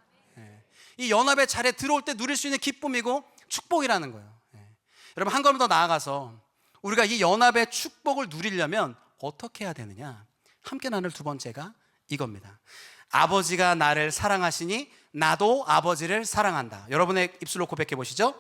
S4: 이 연합의 자리에 들어올 때 누릴 수 있는 기쁨이고 축복이라는 거예요. 여러분, 한 걸음 더 나아가서 우리가 이 연합의 축복을 누리려면 어떻게 해야 되느냐? 함께 나눌 두 번째가 이겁니다. 아버지가 나를 사랑하시니 나도 아버지를 사랑한다. 여러분의 입술로 고백해 보시죠.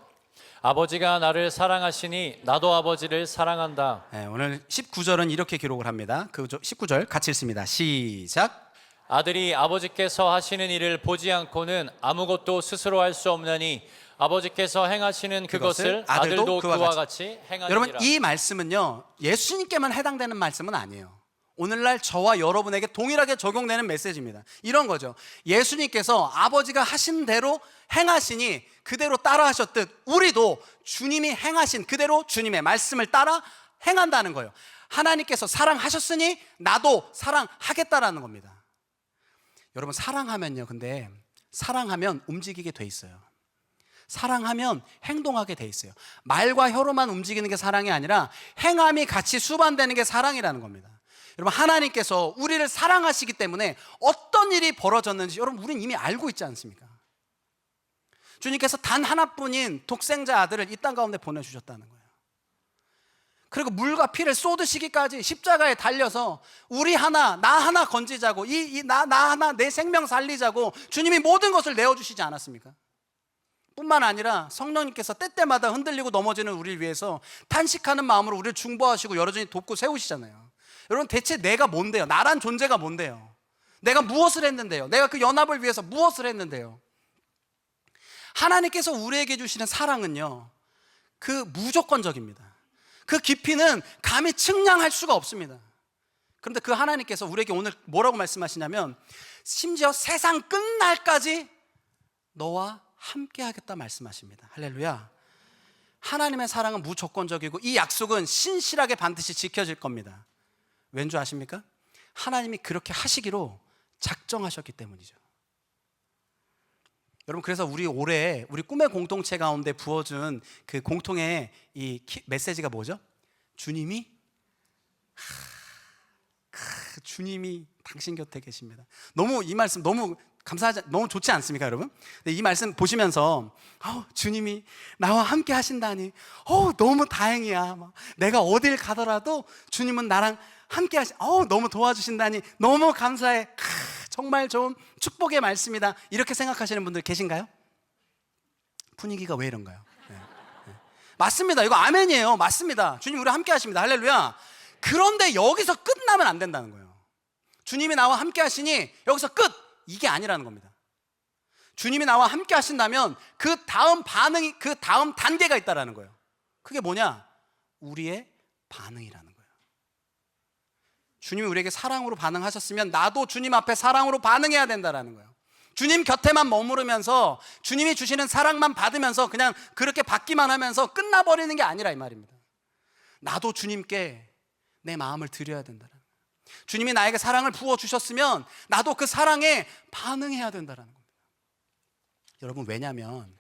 S1: 아버지가 나를 사랑하시니 나도 아버지를 사랑한다.
S4: 네, 오늘 19절은 이렇게 기록을 합니다. 그 19절 같이 읽습니다. 시작.
S1: 아들이 아버지께서 하시는 일을 보지 않고는 아무것도 스스로 할 수 없나니 아버지께서 행하시는 그것을 아들도 그와 같이 행하니라.
S4: 여러분, 이 말씀은요, 예수님께만 해당되는 말씀은 아니에요. 오늘날 저와 여러분에게 동일하게 적용되는 메시지입니다. 이런 거죠. 예수님께서 아버지가 하신 대로 행하시니 그대로 따라 하셨듯 우리도 주님이 행하신 그대로 주님의 말씀을 따라 행한다는 거예요. 하나님께서 사랑하셨으니 나도 사랑하겠다라는 겁니다. 여러분, 사랑하면요, 근데 사랑하면 움직이게 돼 있어요. 사랑하면 행동하게 돼 있어요. 말과 혀로만 움직이는 게 사랑이 아니라 행함이 같이 수반되는 게 사랑이라는 겁니다. 여러분, 하나님께서 우리를 사랑하시기 때문에 어떤 일이 벌어졌는지 여러분, 우리는 이미 알고 있지 않습니까? 주님께서 단 하나뿐인 독생자 아들을 이 땅 가운데 보내주셨다는 거예요. 그리고 물과 피를 쏟으시기까지 십자가에 달려서 우리 하나, 나 하나 건지자고, 나 하나 내 생명 살리자고 주님이 모든 것을 내어주시지 않았습니까? 뿐만 아니라 성령님께서 때때마다 흔들리고 넘어지는 우리를 위해서 탄식하는 마음으로 우리를 중보하시고 여러분이 돕고 세우시잖아요. 여러분, 대체 내가 뭔데요? 나란 존재가 뭔데요? 내가 무엇을 했는데요? 내가 그 연합을 위해서 무엇을 했는데요? 하나님께서 우리에게 주시는 사랑은요, 그 무조건적입니다. 그 깊이는 감히 측량할 수가 없습니다. 그런데 그 하나님께서 우리에게 오늘 뭐라고 말씀하시냐면 심지어 세상 끝날까지 너와 함께 하겠다 말씀하십니다. 할렐루야. 하나님의 사랑은 무조건적이고 이 약속은 신실하게 반드시 지켜질 겁니다. 왠 줄 아십니까? 하나님이 그렇게 하시기로 작정하셨기 때문이죠. 여러분, 그래서 우리 올해 우리 꿈의 공동체 가운데 부어준 그 공통의 이 메시지가 뭐죠? 주님이 주님이 당신 곁에 계십니다. 너무 이 말씀 너무 감사하지, 너무 좋지 않습니까, 여러분? 근데 이 말씀 보시면서 주님이 나와 함께 하신다니 너무 다행이야. 내가 어딜 가더라도 주님은 나랑 함께 너무 도와주신다니 너무 감사해. 정말 좋은 축복의 말씀이다, 이렇게 생각하시는 분들 계신가요? 분위기가 왜 이런가요? 네. 맞습니다. 이거 아멘이에요. 맞습니다. 주님 우리 함께 하십니다. 할렐루야. 그런데 여기서 끝나면 안 된다는 거예요. 주님이 나와 함께 하시니 여기서 끝! 이게 아니라는 겁니다. 주님이 나와 함께 하신다면 그 다음 반응이, 그 다음 단계가 있다라는 거예요. 그게 뭐냐? 우리의 반응이라는 거예요. 주님이 우리에게 사랑으로 반응하셨으면 나도 주님 앞에 사랑으로 반응해야 된다라는 거예요. 주님 곁에만 머무르면서 주님이 주시는 사랑만 받으면서 그냥 그렇게 받기만 하면서 끝나버리는 게 아니라 이 말입니다. 나도 주님께 내 마음을 드려야 된다라는 거예요. 주님이 나에게 사랑을 부어주셨으면 나도 그 사랑에 반응해야 된다라는 겁니다. 여러분, 왜냐하면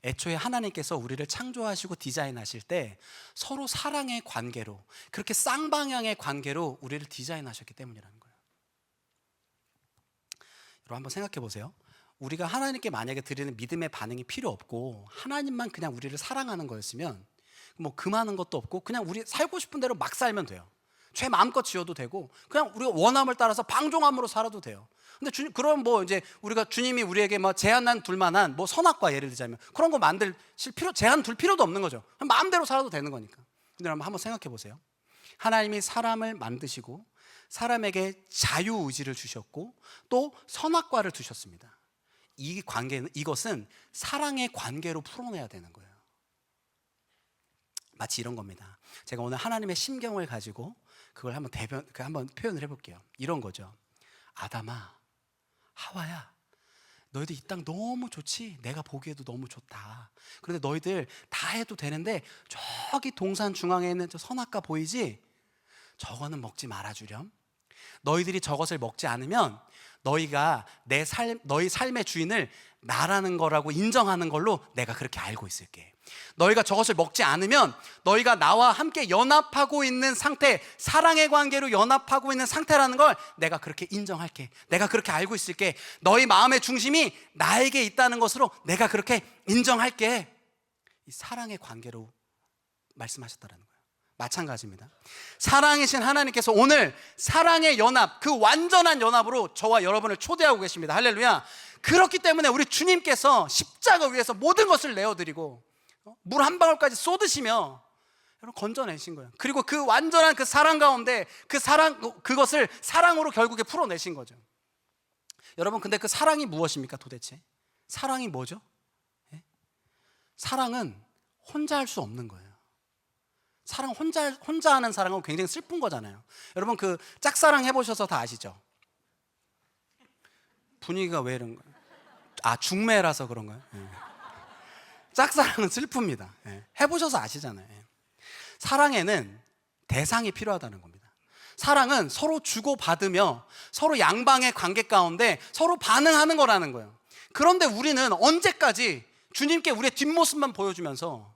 S4: 애초에 하나님께서 우리를 창조하시고 디자인하실 때 서로 사랑의 관계로, 그렇게 쌍방향의 관계로 우리를 디자인하셨기 때문이라는 거예요. 여러분 한번 생각해 보세요. 우리가 하나님께 만약에 드리는 믿음의 반응이 필요 없고 하나님만 그냥 우리를 사랑하는 거였으면 뭐 금하는 것도 없고 그냥 우리 살고 싶은 대로 막 살면 돼요. 죄 마음껏 지어도 되고 그냥 우리가 원함을 따라서 방종함으로 살아도 돼요. 근데 주님, 그럼 뭐 이제 우리가 주님이 우리에게 뭐 제한 둘 만한 뭐 선악과 예를 들자면 그런 거 만드실 필요, 제한 둘 필요도 없는 거죠. 마음대로 살아도 되는 거니까. 근데 여러분 한번 생각해 보세요. 하나님이 사람을 만드시고 사람에게 자유의지를 주셨고 또 선악과를 주셨습니다. 이 관계는, 이것은 사랑의 관계로 풀어내야 되는 거예요. 마치 이런 겁니다. 제가 오늘 하나님의 심경을 가지고 그걸 한번 표현을 해볼게요. 이런 거죠. 아담아, 하와야, 너희들 이 땅 너무 좋지? 내가 보기에도 너무 좋다. 그런데 너희들 다 해도 되는데 저기 동산 중앙에 있는 저 선악과 보이지? 저거는 먹지 말아주렴. 너희들이 저것을 먹지 않으면 너희가 너희 삶의 주인을 나라는 거라고 인정하는 걸로 내가 그렇게 알고 있을게. 너희가 저것을 먹지 않으면 너희가 나와 함께 연합하고 있는 상태, 사랑의 관계로 연합하고 있는 상태라는 걸 내가 그렇게 인정할게. 내가 그렇게 알고 있을게. 너희 마음의 중심이 나에게 있다는 것으로 내가 그렇게 인정할게. 이 사랑의 관계로 말씀하셨다는 거예요. 마찬가지입니다. 사랑이신 하나님께서 오늘 사랑의 연합, 그 완전한 연합으로 저와 여러분을 초대하고 계십니다. 할렐루야. 그렇기 때문에 우리 주님께서 십자가 위에서 모든 것을 내어드리고 물 한 방울까지 쏟으시며 여러분 건져내신 거예요. 그리고 그 완전한 그 사랑 가운데 그것을 사랑으로 결국에 풀어내신 거죠. 여러분, 근데 그 사랑이 무엇입니까 도대체? 사랑이 뭐죠? 예? 사랑은 혼자 할 수 없는 거예요. 사랑 혼자 하는 사랑은 굉장히 슬픈 거잖아요. 여러분 그 짝사랑 해보셔서 다 아시죠? 분위기가 왜 이런 거예요? 아, 중매라서 그런가요? 예. 짝사랑은 슬픕니다. 예. 해보셔서 아시잖아요. 예. 사랑에는 대상이 필요하다는 겁니다. 사랑은 서로 주고받으며 서로 양방의 관계 가운데 서로 반응하는 거라는 거예요. 그런데 우리는 언제까지 주님께 우리의 뒷모습만 보여주면서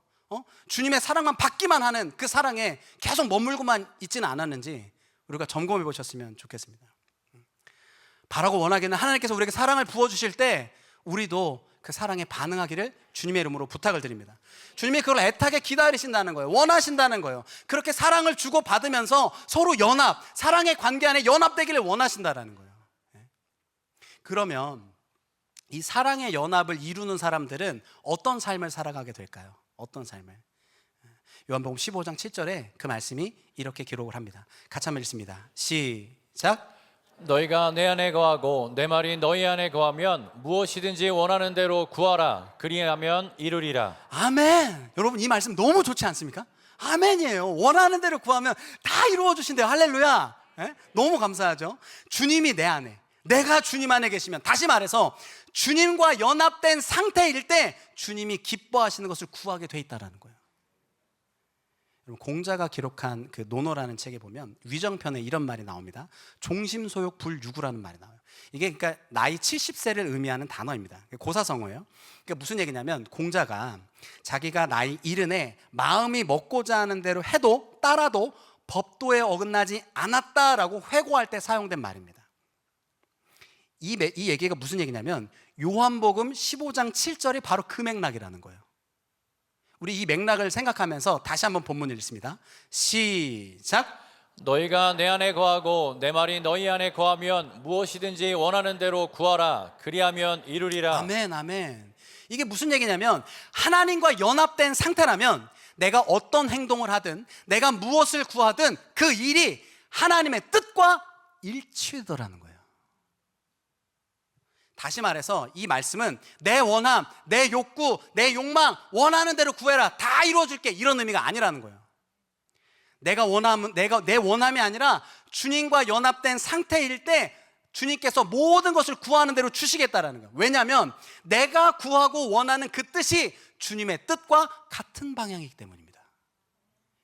S4: 주님의 사랑만 받기만 하는 그 사랑에 계속 머물고만 있지는 않았는지 우리가 점검해 보셨으면 좋겠습니다. 바라고 원하기는 하나님께서 우리에게 사랑을 부어주실 때 우리도 그 사랑에 반응하기를 주님의 이름으로 부탁을 드립니다. 주님이 그걸 애타게 기다리신다는 거예요. 원하신다는 거예요. 그렇게 사랑을 주고받으면서 서로 연합, 사랑의 관계 안에 연합되기를 원하신다는 거예요. 그러면 이 사랑의 연합을 이루는 사람들은 어떤 삶을 살아가게 될까요? 어떤 삶을? 요한복음 15장 7절에 그 말씀이 이렇게 기록을 합니다. 같이 한번 읽습니다. 시작.
S1: 너희가 내 안에 거하고 내 말이 너희 안에 거하면 무엇이든지 원하는 대로 구하라. 그리하면 이루리라.
S4: 아멘. 여러분 이 말씀 너무 좋지 않습니까? 아멘이에요. 원하는 대로 구하면 다 이루어 주신대요. 할렐루야. 네? 너무 감사하죠. 주님이 내 안에, 내가 주님 안에 계시면, 다시 말해서 주님과 연합된 상태일 때 주님이 기뻐하시는 것을 구하게 돼 있다라는 거예요. 여러분 공자가 기록한 그 논어라는 책에 보면 위정편에 이런 말이 나옵니다. 종심소욕 불유구라는 말이 나와요. 이게 그러니까 나이 70세를 의미하는 단어입니다. 고사성어예요. 그러니까 무슨 얘기냐면 공자가 자기가 나이 70에 마음이 먹고자 하는 대로 해도 따라도 법도에 어긋나지 않았다라고 회고할 때 사용된 말입니다. 이 얘기가 무슨 얘기냐면 요한복음 15장 7절이 바로 그 맥락이라는 거예요. 우리 이 맥락을 생각하면서 다시 한번 본문을 읽습니다. 시작.
S1: 너희가 내 안에 거하고 내 말이 너희 안에 거하면 무엇이든지 원하는 대로 구하라. 그리하면 이루리라.
S4: 아멘, 아멘. 이게 무슨 얘기냐면 하나님과 연합된 상태라면 내가 어떤 행동을 하든 내가 무엇을 구하든 그 일이 하나님의 뜻과 일치되더라는 거예요. 다시 말해서 이 말씀은 내 원함, 내 욕구, 내 욕망 원하는 대로 구해라. 다 이루어줄게. 이런 의미가 아니라는 거예요. 내 원함이 아니라 주님과 연합된 상태일 때 주님께서 모든 것을 구하는 대로 주시겠다라는 거예요. 왜냐하면 내가 구하고 원하는 그 뜻이 주님의 뜻과 같은 방향이기 때문입니다.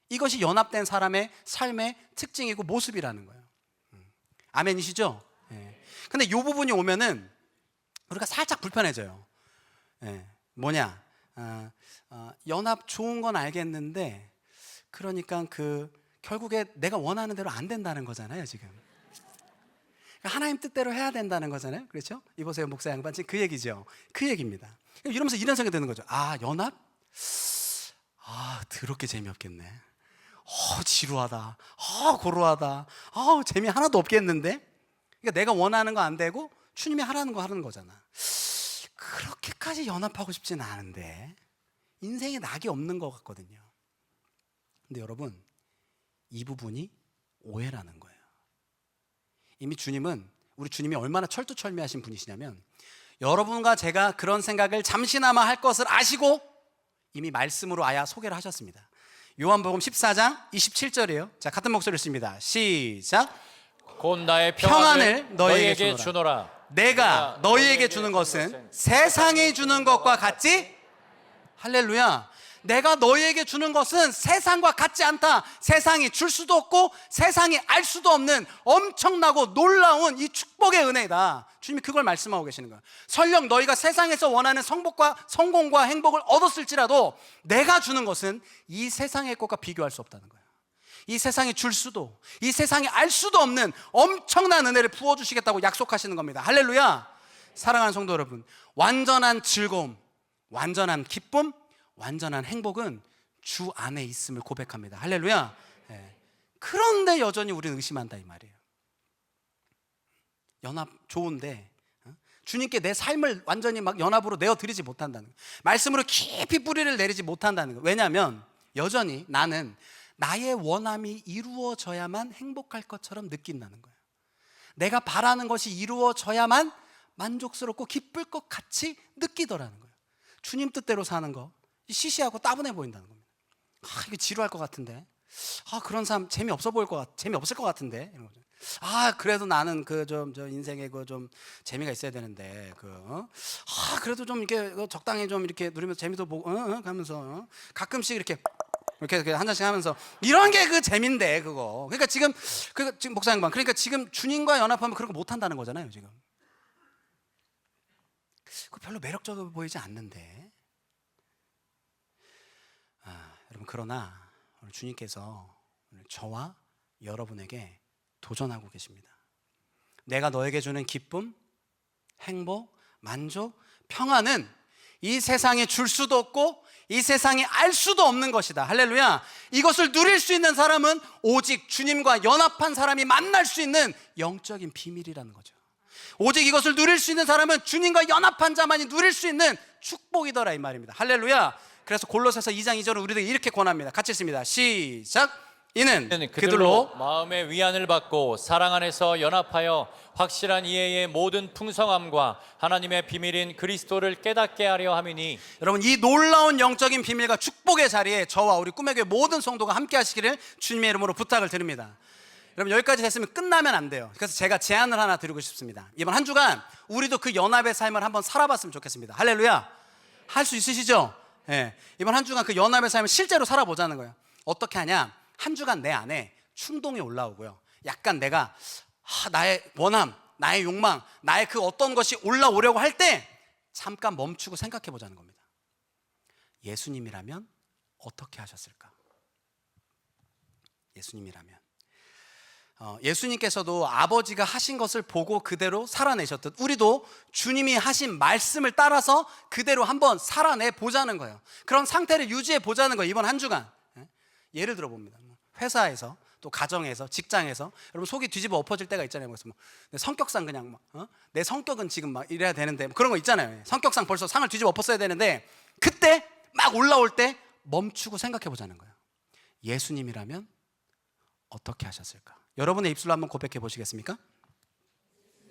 S4: 이것이 연합된 사람의 삶의 특징이고 모습이라는 거예요. 아멘이시죠? 근데 이 부분이 오면은 우리가 살짝 불편해져요. 뭐냐? 연합 좋은 건 알겠는데 그러니까 결국에 내가 원하는 대로 안 된다는 거잖아요, 지금. 하나님 뜻대로 해야 된다는 거잖아요. 그렇죠? 이보세요, 목사 양반. 지금 그 얘기죠. 그 얘기입니다. 이러면서 이런 생각이 드는 거죠. 연합? 더럽게 재미없겠네. 지루하다. 고루하다. 재미 하나도 없겠는데? 그러니까 내가 원하는 거 안 되고 주님이 하라는 거 하는 거잖아. 그렇게까지 연합하고 싶지는 않은데 인생에 낙이 없는 것 같거든요. 근데 여러분, 이 부분이 오해라는 거예요. 이미 우리 주님이 얼마나 철두철미하신 분이시냐면 여러분과 제가 그런 생각을 잠시나마 할 것을 아시고 이미 말씀으로 아야 소개를 하셨습니다. 요한복음 14장 27절이에요. 자, 같은 목소리를 씁니다. 시작.
S1: 곧 나의
S4: 평안을
S1: 너희에게 주노라.
S4: 내가 너희에게 주는 것은 세상이 주는 것과 같지? 할렐루야. 내가 너희에게 주는 것은 세상과 같지 않다. 세상이 줄 수도 없고 세상이 알 수도 없는 엄청나고 놀라운 이 축복의 은혜다. 주님이 그걸 말씀하고 계시는 거예요. 설령 너희가 세상에서 원하는 성공과 행복을 얻었을지라도 내가 주는 것은 이 세상의 것과 비교할 수 없다는 거예요. 이 세상이 줄 수도, 이 세상이 알 수도 없는 엄청난 은혜를 부어주시겠다고 약속하시는 겁니다. 할렐루야. 사랑하는 성도 여러분, 완전한 즐거움, 완전한 기쁨, 완전한 행복은 주 안에 있음을 고백합니다. 할렐루야. 그런데 여전히 우리는 의심한다 이 말이에요. 연합 좋은데 주님께 내 삶을 완전히 막 연합으로 내어드리지 못한다는 거예요. 말씀으로 깊이 뿌리를 내리지 못한다는 거예요. 왜냐하면 여전히 나는 나의 원함이 이루어져야만 행복할 것처럼 느낀다는 거예요. 내가 바라는 것이 이루어져야만 만족스럽고 기쁠 것 같이 느끼더라는 거예요. 주님 뜻대로 사는 거 시시하고 따분해 보인다는 겁니다. 이거 지루할 것 같은데, 그런 삶 재미없을 것 같은데, 이런 거죠. 그래도 나는 저 인생에 좀 재미가 있어야 되는데, 그래도 좀 이렇게 적당히 좀 이렇게 누리면서 재미도 보고, 가면서 가끔씩 이렇게 한 잔씩 하면서 이런 게 그 재미인데 그거. 그러니까 지금 목사 양반, 그러니까 지금 주님과 연합하면 그런 거 못 한다는 거잖아요, 지금. 그 별로 매력적으로 보이지 않는데. 여러분, 그러나 오늘 주님께서 오늘 저와 여러분에게 도전하고 계십니다. 내가 너에게 주는 기쁨, 행복, 만족, 평안은 이 세상에 줄 수도 없고 이 세상이 알 수도 없는 것이다. 할렐루야. 이것을 누릴 수 있는 사람은 오직 주님과 연합한 사람이 만날 수 있는 영적인 비밀이라는 거죠. 오직 이것을 누릴 수 있는 사람은 주님과 연합한 자만이 누릴 수 있는 축복이더라 이 말입니다. 할렐루야. 그래서 골로새서 2장 2절을 우리들에게 이렇게 권합니다. 같이 읽습니다. 시작. 이는 그들로
S1: 마음의 위안을 받고 사랑 안에서 연합하여 확실한 이해의 모든 풍성함과 하나님의 비밀인 그리스도를 깨닫게 하려 함이니.
S4: 여러분, 이 놀라운 영적인 비밀과 축복의 자리에 저와 우리 꿈의 교회 모든 성도가 함께 하시기를 주님의 이름으로 부탁을 드립니다. 여러분, 여기까지 됐으면 끝나면 안 돼요. 그래서 제가 제안을 하나 드리고 싶습니다. 이번 한 주간 우리도 그 연합의 삶을 한번 살아봤으면 좋겠습니다. 할렐루야. 할 수 있으시죠? 이번 한 주간 그 연합의 삶을 실제로 살아보자는 거예요. 어떻게 하냐? 한 주간 내 안에 충동이 올라오고요. 약간 내가 나의 원함, 나의 욕망, 나의 그 어떤 것이 올라오려고 할 때 잠깐 멈추고 생각해 보자는 겁니다. 예수님이라면 어떻게 하셨을까? 예수님이라면 예수님께서도 아버지가 하신 것을 보고 그대로 살아내셨듯 우리도 주님이 하신 말씀을 따라서 그대로 한번 살아내 보자는 거예요. 그런 상태를 유지해 보자는 거예요. 이번 한 주간. 예를 들어 봅니다. 회사에서 또 가정에서, 직장에서 여러분 속이 뒤집어 엎어질 때가 있잖아요. 그래서 뭐 내 성격상 그냥 막 내 성격은 지금 막 이래야 되는데 뭐 그런 거 있잖아요. 성격상 벌써 상을 뒤집어 엎었어야 되는데 그때 막 올라올 때 멈추고 생각해 보자는 거예요. 예수님이라면 어떻게 하셨을까? 여러분의 입술로 한번 고백해 보시겠습니까?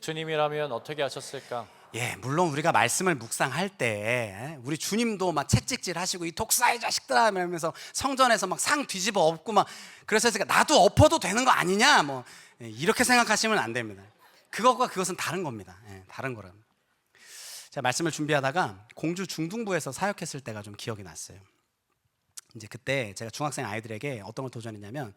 S1: 주님이라면 어떻게 하셨을까?
S4: 예, 물론 우리가 말씀을 묵상할 때 우리 주님도 막 채찍질 하시고 이 독사의 자식들아 이러면서 성전에서 막 상 뒤집어 엎고 막 그래서 나도 엎어도 되는 거 아니냐 뭐 이렇게 생각하시면 안 됩니다. 그것과 그것은 다른 겁니다. 예, 다른 거랍니다. 제가 말씀을 준비하다가 공주 중등부에서 사역했을 때가 좀 기억이 났어요. 이제 그때 제가 중학생 아이들에게 어떤 걸 도전했냐면,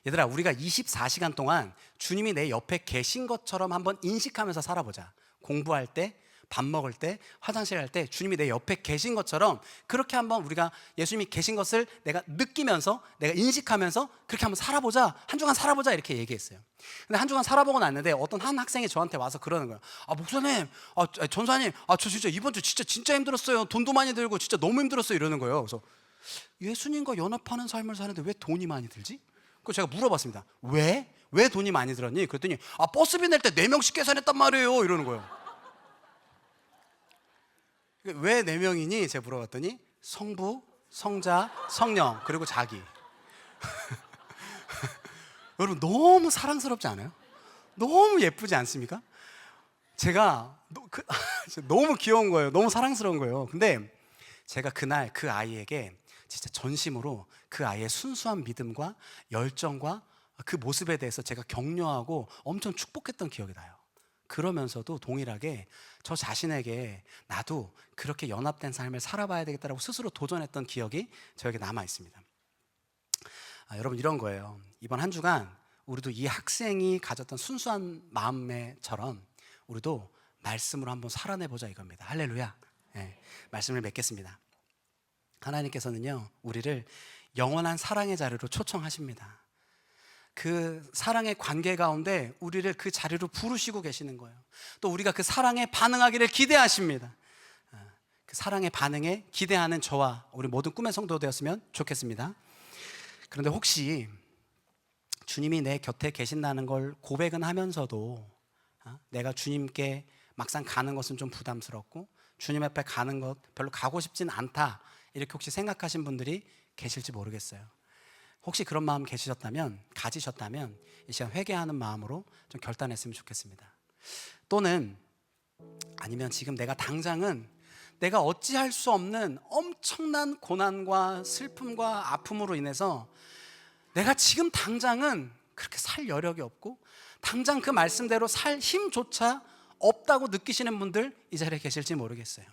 S4: 얘들아 우리가 24시간 동안 주님이 내 옆에 계신 것처럼 한번 인식하면서 살아보자. 공부할 때, 밥 먹을 때, 화장실 갈 때 주님이 내 옆에 계신 것처럼 그렇게 한번 우리가 예수님이 계신 것을 내가 느끼면서 내가 인식하면서 그렇게 한번 살아보자. 한 주간 살아보자 이렇게 얘기했어요. 근데 한 주간 살아보고 났는데 어떤 한 학생이 저한테 와서 그러는 거예요. 목사님, 전사님, 저 진짜 이번 주 진짜 힘들었어요. 돈도 많이 들고 진짜 너무 힘들었어요 이러는 거예요. 그래서 예수님과 연합하는 삶을 사는데 왜 돈이 많이 들지? 그래서 제가 물어봤습니다. 왜 돈이 많이 들었니? 그랬더니 버스비 낼 때 4명씩 계산했단 말이에요 이러는 거예요. 왜 4명이니? 제가 물어봤더니 성부, 성자, 성령 그리고 자기. 여러분 너무 사랑스럽지 않아요? 너무 예쁘지 않습니까? 제가 너무 귀여운 거예요. 너무 사랑스러운 거예요. 근데 제가 그날 그 아이에게 진짜 전심으로 그 아이의 순수한 믿음과 열정과 그 모습에 대해서 제가 격려하고 엄청 축복했던 기억이 나요. 그러면서도 동일하게 저 자신에게 나도 그렇게 연합된 삶을 살아봐야 되겠다라고 스스로 도전했던 기억이 저에게 남아 있습니다. 여러분 이런 거예요. 이번 한 주간 우리도 이 학생이 가졌던 순수한 마음처럼 우리도 말씀으로 한번 살아내보자 이겁니다. 할렐루야. 네, 말씀을 맺겠습니다. 하나님께서는요 우리를 영원한 사랑의 자리로 초청하십니다. 그 사랑의 관계 가운데 우리를 그 자리로 부르시고 계시는 거예요. 또 우리가 그 사랑에 반응하기를 기대하십니다. 그 사랑의 반응에 기대하는 저와 우리 모든 꿈의 성도 되었으면 좋겠습니다. 그런데 혹시 주님이 내 곁에 계신다는 걸 고백은 하면서도 내가 주님께 막상 가는 것은 좀 부담스럽고 주님 앞에 가는 것 별로 가고 싶진 않다 이렇게 혹시 생각하신 분들이 계실지 모르겠어요. 혹시 그런 마음 가지셨다면 이 시간 회개하는 마음으로 좀 결단했으면 좋겠습니다. 또는 아니면 지금 내가 당장은 내가 어찌할 수 없는 엄청난 고난과 슬픔과 아픔으로 인해서 내가 지금 당장은 그렇게 살 여력이 없고 당장 그 말씀대로 살 힘조차 없다고 느끼시는 분들 이 자리에 계실지 모르겠어요.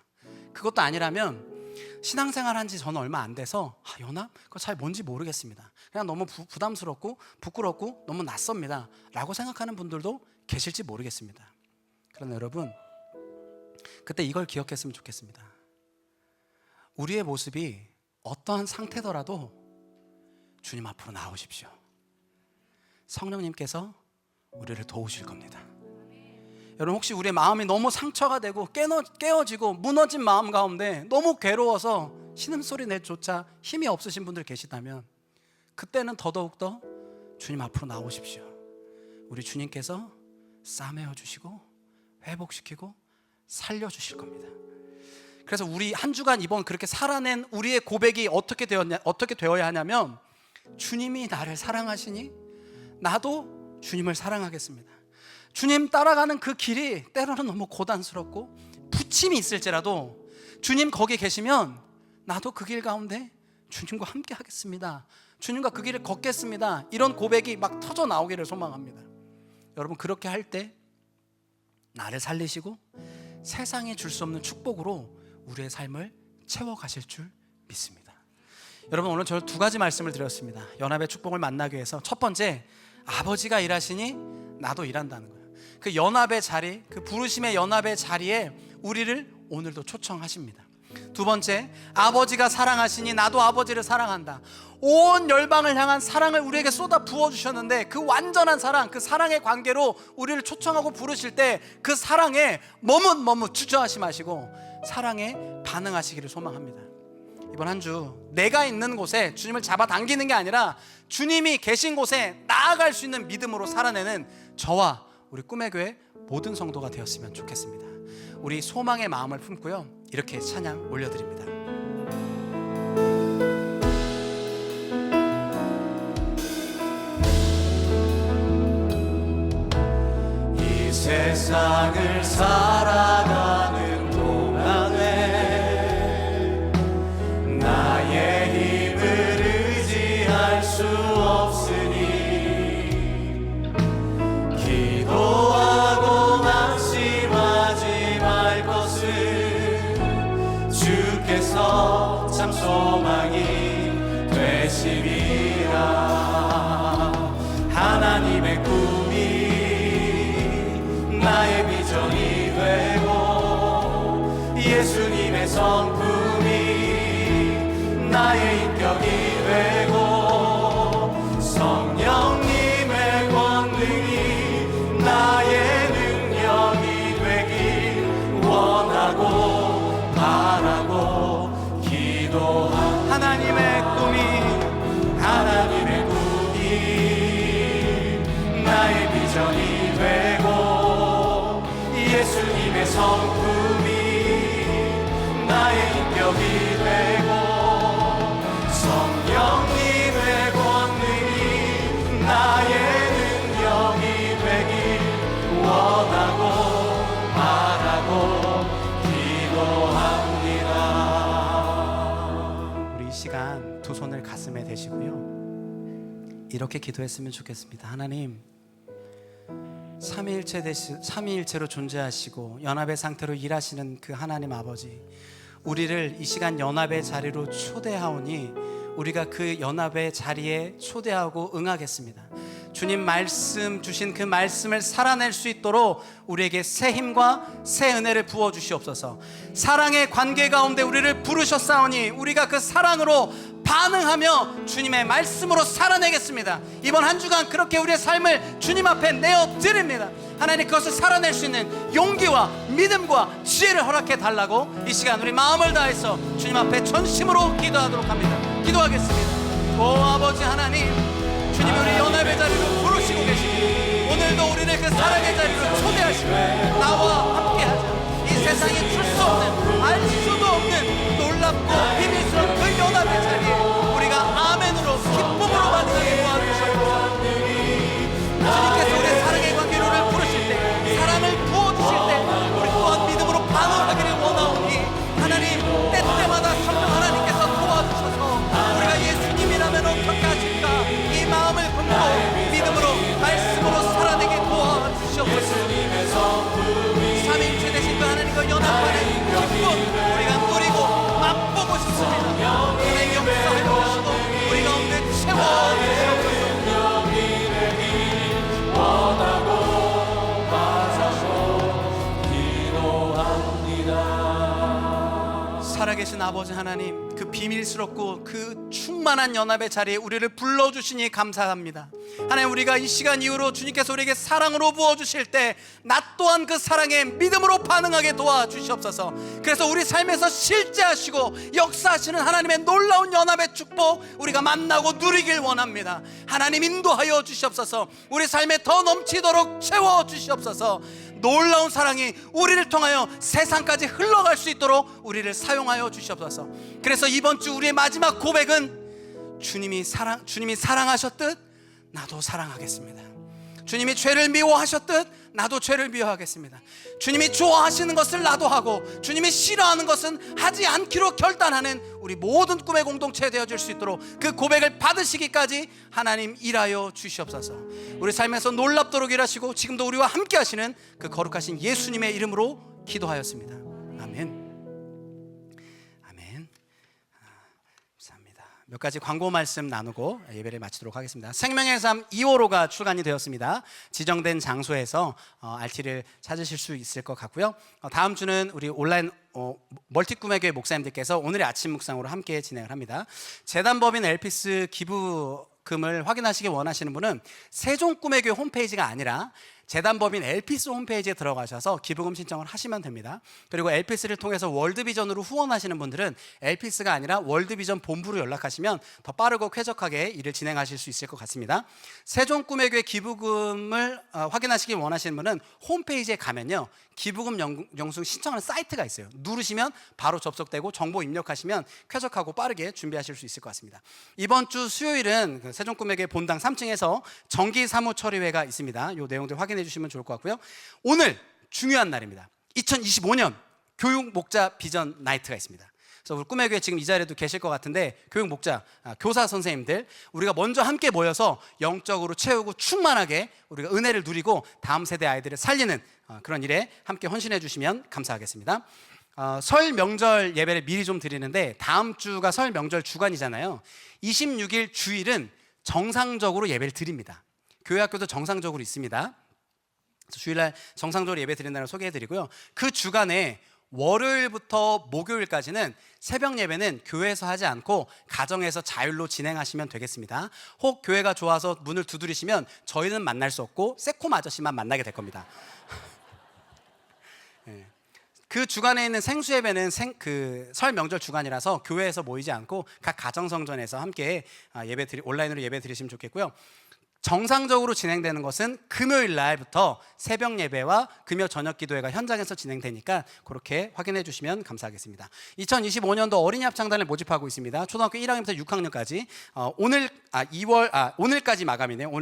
S4: 그것도 아니라면 신앙생활 한 지 저는 얼마 안 돼서 연합? 그거 잘 뭔지 모르겠습니다. 그냥 너무 부담스럽고 부끄럽고 너무 낯섭니다 라고 생각하는 분들도 계실지 모르겠습니다. 그러나 여러분 그때 이걸 기억했으면 좋겠습니다. 우리의 모습이 어떠한 상태더라도 주님 앞으로 나오십시오. 성령님께서 우리를 도우실 겁니다. 여러분 혹시 우리의 마음이 너무 상처가 되고 깨어지고 무너진 마음 가운데 너무 괴로워서 신음소리 내조차 힘이 없으신 분들 계시다면 그때는 더더욱더 주님 앞으로 나오십시오. 우리 주님께서 싸매어 주시고 회복시키고 살려주실 겁니다. 그래서 우리 한 주간 이번 그렇게 살아낸 우리의 고백이 어떻게 되어야 하냐면 주님이 나를 사랑하시니 나도 주님을 사랑하겠습니다. 주님 따라가는 그 길이 때로는 너무 고단스럽고 부침이 있을지라도 주님 거기 계시면 나도 그 길 가운데 주님과 함께 하겠습니다. 주님과 그 길을 걷겠습니다. 이런 고백이 막 터져 나오기를 소망합니다. 여러분 그렇게 할 때 나를 살리시고 세상에 줄 수 없는 축복으로 우리의 삶을 채워가실 줄 믿습니다. 여러분 오늘 저 2가지 말씀을 드렸습니다. 연합의 축복을 만나기 위해서 첫 번째, 아버지가 일하시니 나도 일한다는 거예요. 그 연합의 자리, 그 부르심의 연합의 자리에 우리를 오늘도 초청하십니다. 두 번째, 아버지가 사랑하시니 나도 아버지를 사랑한다. 온 열방을 향한 사랑을 우리에게 쏟아 부어주셨는데 그 완전한 사랑, 그 사랑의 관계로 우리를 초청하고 부르실 때 그 사랑에 머뭇 주저하시고 사랑에 반응하시기를 소망합니다. 이번 한 주 내가 있는 곳에 주님을 잡아당기는 게 아니라 주님이 계신 곳에 나 나아갈 수 있는 믿음으로 살아내는 저와 우리 꿈의 교회 모든 성도가 되었으면 좋겠습니다. 우리 소망의 마음을 품고요, 이렇게 찬양 올려드립니다. 이 세상을 살아가는 동안에 나의 힘을 의지할 수 없으니 기도하고 낙심하지 말 것을 주께서 참 소망이 되심이라. 하나님의 꿈이 나의 비전이 되고 예수님의 성품이 나의 인격이 되고 성령님의 권능이 나의 능력이 되길 원하고 바라고 기도한 하나님의 꿈이 나의 비전이 되고 예수님의 성품이 나의 인격이 되고 성령님의 권능이 나의 능력이 되길 원하고 바라고 기도합니다. 우리 이 시간 두 손을 가슴에 대시고요, 이렇게 기도했으면 좋겠습니다. 하나님, 삼위일체로 존재하시고 연합의 상태로 일하시는 그 하나님 아버지, 우리를 이 시간 연합의 자리로 초대하오니 우리가 그 연합의 자리에 초대하고 응하겠습니다. 주님 말씀 주신 그 말씀을 살아낼 수 있도록 우리에게 새 힘과 새 은혜를 부어주시옵소서. 사랑의 관계 가운데 우리를 부르셨사오니 우리가 그 사랑으로 반응하며 주님의 말씀으로 살아내겠습니다. 이번 한 주간 그렇게 우리의 삶을 주님 앞에 내어드립니다. 하나님, 그것을 살아낼 수 있는 용기와 믿음과 지혜를 허락해 달라고 이 시간 우리 마음을 다해서 주님 앞에 전심으로 기도하도록 합니다. 기도하겠습니다. 오 아버지 하나님, 주님이 우리 연합의 자리로 부르시고 계시니 오늘도 우리를 그 사랑의 자리로 초대하시고 나와 함께하자. 이 세상에 줄 수 없는, 알 수도 없는 놀랍고 비밀스러운 그 연합의 자리에 우리가 아멘으로 기쁨으로 만나게 도와주시옵소서. 주님께서 우리의 사랑의 관계로를 부르실 때, 사랑을 부어주실 때 우리 또한 믿음으로 반응하기를 원하오니 하나님, 때때마다 성령 하나님께서 도와주셔서 우리가 예수님이라면 어떻게 하실까 이 마음을 품고 믿음으로 말씀으로 살아내게 도와주시옵소서. 삼위일체 되신 그 하나님과 연합하는 기쁨 우리가 누리고 맛보고 싶습니다. 하나님 역사하여 주시고 우리 가운데 채워주시옵소서. 살아계신 아버지 하나님, 그 비밀스럽고 그 충만한 연합의 자리에 우리를 불러주시니 감사합니다. 하나님, 우리가 이 시간 이후로 주님께서 우리에게 사랑으로 부어주실 때 나 또한 그 사랑에 믿음으로 반응하게 도와주시옵소서. 그래서 우리 삶에서 실제하시고 역사하시는 하나님의 놀라운 연합의 축복 우리가 만나고 누리길 원합니다. 하나님, 인도하여 주시옵소서. 우리 삶에 더 넘치도록 채워주시옵소서. 놀라운 사랑이 우리를 통하여 세상까지 흘러갈 수 있도록 우리를 사용하여 주시옵소서. 그래서 이번 주 우리의 마지막 고백은 주님이 사랑하셨듯 나도 사랑하겠습니다. 주님이 죄를 미워하셨듯 나도 죄를 미워하겠습니다. 주님이 좋아하시는 것을 나도 하고 주님이 싫어하는 것은 하지 않기로 결단하는 우리 모든 꿈의 공동체 되어줄 수 있도록 그 고백을 받으시기까지 하나님 일하여 주시옵소서. 우리 삶에서 놀랍도록 일하시고 지금도 우리와 함께 하시는 그 거룩하신 예수님의 이름으로 기도하였습니다. 아멘. 몇 가지 광고 말씀 나누고 예배를 마치도록 하겠습니다. 생명의 삶 2호로가 출간이 되었습니다. 지정된 장소에서 RT를 찾으실 수 있을 것 같고요. 다음 주는 우리 온라인 멀티 꿈의 교회 목사님들께서 오늘의 아침 묵상으로 함께 진행을 합니다. 재단법인 엘피스 기부금을 확인하시기 원하시는 분은 세종 꿈의 교회 홈페이지가 아니라 재단법인 엘피스 홈페이지에 들어가셔서 기부금 신청을 하시면 됩니다. 그리고 엘피스를 통해서 월드비전으로 후원하시는 분들은 엘피스가 아니라 월드비전 본부로 연락하시면 더 빠르고 쾌적하게 일을 진행하실 수 있을 것 같습니다. 세종꿈의교회 기부금을 확인하시기 원하시는 분은 홈페이지에 가면요, 기부금 영수증 신청하는 사이트가 있어요. 누르시면 바로 접속되고 정보 입력하시면 쾌적하고 빠르게 준비하실 수 있을 것 같습니다. 이번 주 수요일은 그 세종꿈의교회 본당 3층에서 정기 사무 처리회가 있습니다. 이 내용들 확인해 주시면 좋을 것 같고요. 오늘 중요한 날입니다. 2025년 교육 목자 비전 나이트가 있습니다. 그래서 우리 꿈의 교회 지금 이 자리에도 계실 것 같은데, 교육 목자, 교사 선생님들, 우리가 먼저 함께 모여서 영적으로 채우고 충만하게 우리가 은혜를 누리고 다음 세대 아이들을 살리는 그런 일에 함께 헌신해 주시면 감사하겠습니다. 설 명절 예배를 미리 좀 드리는데, 다음 주가 설 명절 주간이잖아요. 26일 주일은 정상적으로 예배를 드립니다. 교회 학교도 정상적으로 있습니다. 주일날 정상적으로 예배 드린다는 걸 소개해드리고요. 그 주간에 월요일부터 목요일까지는 새벽 예배는 교회에서 하지 않고 가정에서 자율로 진행하시면 되겠습니다. 혹 교회가 좋아서 문을 두드리시면 저희는 만날 수 없고 세콤 아저씨만 만나게 될 겁니다. 네. 그 주간에 있는 생수 예배는 설 명절 주간이라서 교회에서 모이지 않고 각 가정 성전에서 함께 온라인으로 예배 드리시면 좋겠고요. 정상적으로 진행되는 것은 금요일 날부터 새벽 예배와 금요 저녁 기도회가 현장에서 진행되니까 그렇게 확인해 주시면 감사하겠습니다. 2025년도 어린이 합창단을 모집하고 있습니다. 초등학교 1학년부터 6학년까지 오늘까지 마감이네요.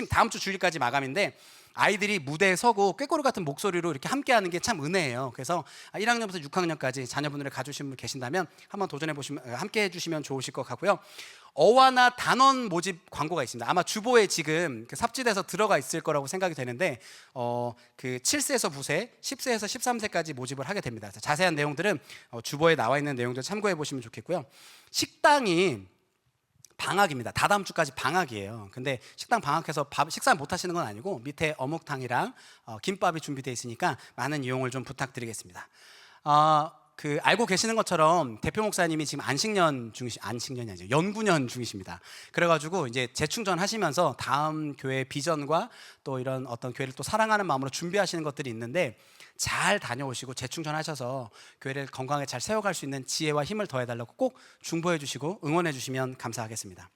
S4: 다음 주 주일까지 마감인데, 아이들이 무대에 서고 꾀꼬리 같은 목소리로 이렇게 함께하는 게 참 은혜예요. 그래서 1학년부터 6학년까지 자녀분들을 가주신 분 계신다면 한번 도전해 보시면, 함께해 주시면 좋으실 것 같고요. 어와나 단원 모집 광고가 있습니다. 아마 주보에 지금 삽질해서 들어가 있을 거라고 생각이 되는데, 그 7세에서 9세, 10세에서 13세까지 모집을 하게 됩니다. 자세한 내용들은 주보에 나와 있는 내용들 참고해 보시면 좋겠고요. 식당이 방학입니다. 다다음 주까지 방학이에요. 근데 식당 방학해서 식사 못 하시는 건 아니고 밑에 어묵탕이랑 김밥이 준비되어 있으니까 많은 이용을 좀 부탁드리겠습니다. 알고 계시는 것처럼 대표 목사님이 지금 안식년이 아니죠, 연구년 중이십니다. 그래가지고 이제 재충전하시면서 다음 교회 비전과 또 이런 어떤 교회를 또 사랑하는 마음으로 준비하시는 것들이 있는데, 잘 다녀오시고 재충전하셔서 교회를 건강하게 잘 세워갈 수 있는 지혜와 힘을 더해달라고 꼭 중보해 주시고 응원해 주시면 감사하겠습니다.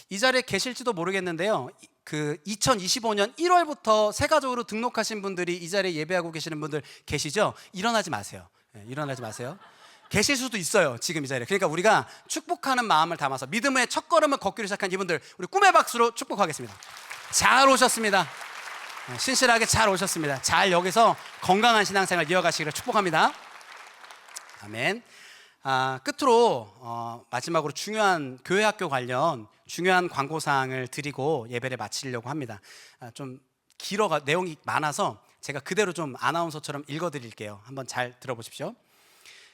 S4: 이 자리에 계실지도 모르겠는데요, 그 2025년 1월부터 새가족으로 등록하신 분들이 이 자리에 예배하고 계시는 분들 계시죠? 일어나지 마세요. 일어나지 마세요. 계실 수도 있어요, 지금 이 자리에. 그러니까 우리가 축복하는 마음을 담아서 믿음의 첫걸음을 걷기로 시작한 이분들, 우리 꿈의 박수로 축복하겠습니다. 잘 오셨습니다. 신실하게 잘 오셨습니다. 잘 여기서 건강한 신앙생활 이어가시기를 축복합니다. 아멘. 끝으로 마지막으로 중요한 교회 학교 관련 중요한 광고사항을 드리고 예배를 마치려고 합니다. 좀 내용이 많아서 제가 그대로 좀 아나운서처럼 읽어드릴게요. 한번 잘 들어보십시오.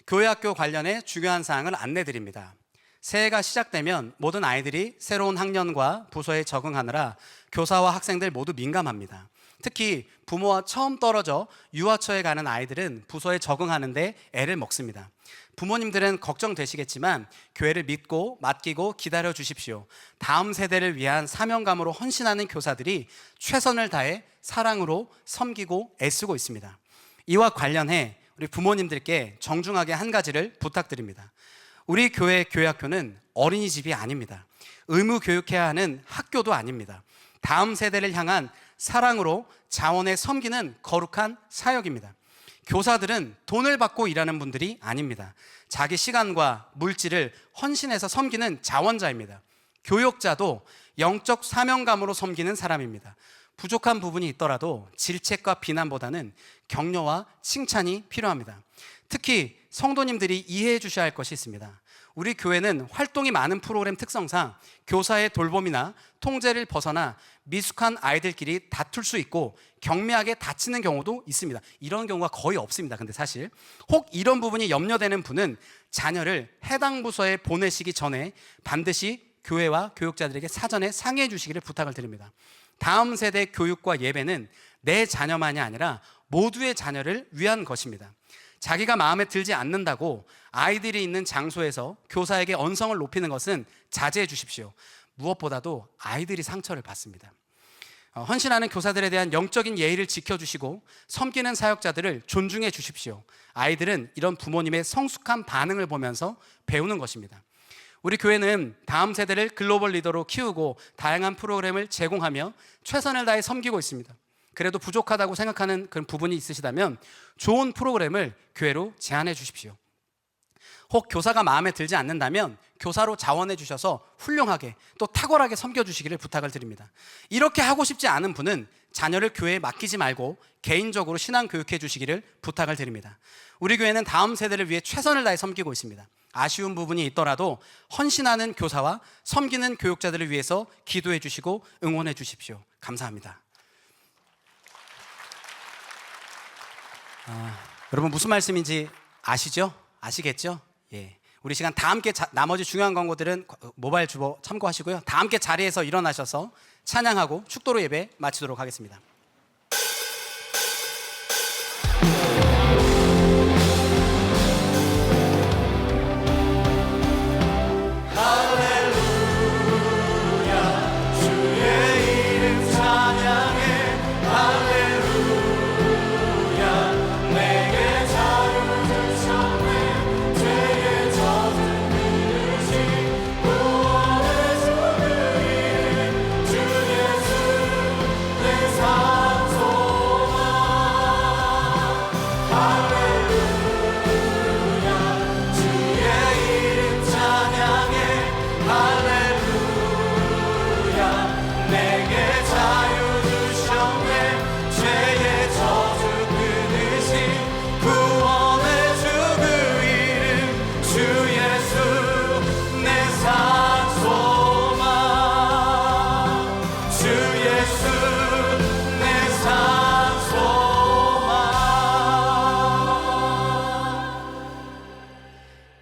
S4: 교회 학교 관련해 중요한 사항을 안내드립니다. 새해가 시작되면 모든 아이들이 새로운 학년과 부서에 적응하느라 교사와 학생들 모두 민감합니다. 특히 부모와 처음 떨어져 유아처에 가는 아이들은 부서에 적응하는데 애를 먹습니다. 부모님들은 걱정되시겠지만 교회를 믿고 맡기고 기다려 주십시오. 다음 세대를 위한 사명감으로 헌신하는 교사들이 최선을 다해 사랑으로 섬기고 애쓰고 있습니다. 이와 관련해 우리 부모님들께 정중하게 한 가지를 부탁드립니다. 우리 교회 교회학교는 어린이집이 아닙니다. 의무 교육해야 하는 학교도 아닙니다. 다음 세대를 향한 사랑으로 자원에 섬기는 거룩한 사역입니다. 교사들은 돈을 받고 일하는 분들이 아닙니다. 자기 시간과 물질을 헌신해서 섬기는 자원자입니다. 교역자도 영적 사명감으로 섬기는 사람입니다. 부족한 부분이 있더라도 질책과 비난보다는 격려와 칭찬이 필요합니다. 특히 성도님들이 이해해 주셔야 할 것이 있습니다. 우리 교회는 활동이 많은 프로그램 특성상 교사의 돌봄이나 통제를 벗어나 미숙한 아이들끼리 다툴 수 있고 경미하게 다치는 경우도 있습니다. 이런 경우가 거의 없습니다. 근데 사실 혹 이런 부분이 염려되는 분은 자녀를 해당 부서에 보내시기 전에 반드시 교회와 교육자들에게 사전에 상의해 주시기를 부탁을 드립니다. 다음 세대 교육과 예배는 내 자녀만이 아니라 모두의 자녀를 위한 것입니다. 자기가 마음에 들지 않는다고 아이들이 있는 장소에서 교사에게 언성을 높이는 것은 자제해 주십시오. 무엇보다도 아이들이 상처를 받습니다. 헌신하는 교사들에 대한 영적인 예의를 지켜주시고 섬기는 사역자들을 존중해 주십시오. 아이들은 이런 부모님의 성숙한 반응을 보면서 배우는 것입니다. 우리 교회는 다음 세대를 글로벌 리더로 키우고 다양한 프로그램을 제공하며 최선을 다해 섬기고 있습니다. 그래도 부족하다고 생각하는 그런 부분이 있으시다면 좋은 프로그램을 교회로 제안해 주십시오. 혹 교사가 마음에 들지 않는다면 교사로 자원해 주셔서 훌륭하게 또 탁월하게 섬겨주시기를 부탁을 드립니다. 이렇게 하고 싶지 않은 분은 자녀를 교회에 맡기지 말고 개인적으로 신앙 교육해 주시기를 부탁을 드립니다. 우리 교회는 다음 세대를 위해 최선을 다해 섬기고 있습니다. 아쉬운 부분이 있더라도 헌신하는 교사와 섬기는 교육자들을 위해서 기도해 주시고 응원해 주십시오. 감사합니다. 여러분 무슨 말씀인지 아시죠? 아시겠죠? 예. 우리 시간 다 함께 나머지 중요한 광고들은 모바일 주보 참고하시고요. 다 함께 자리에서 일어나셔서 찬양하고 축도로 예배 마치도록 하겠습니다.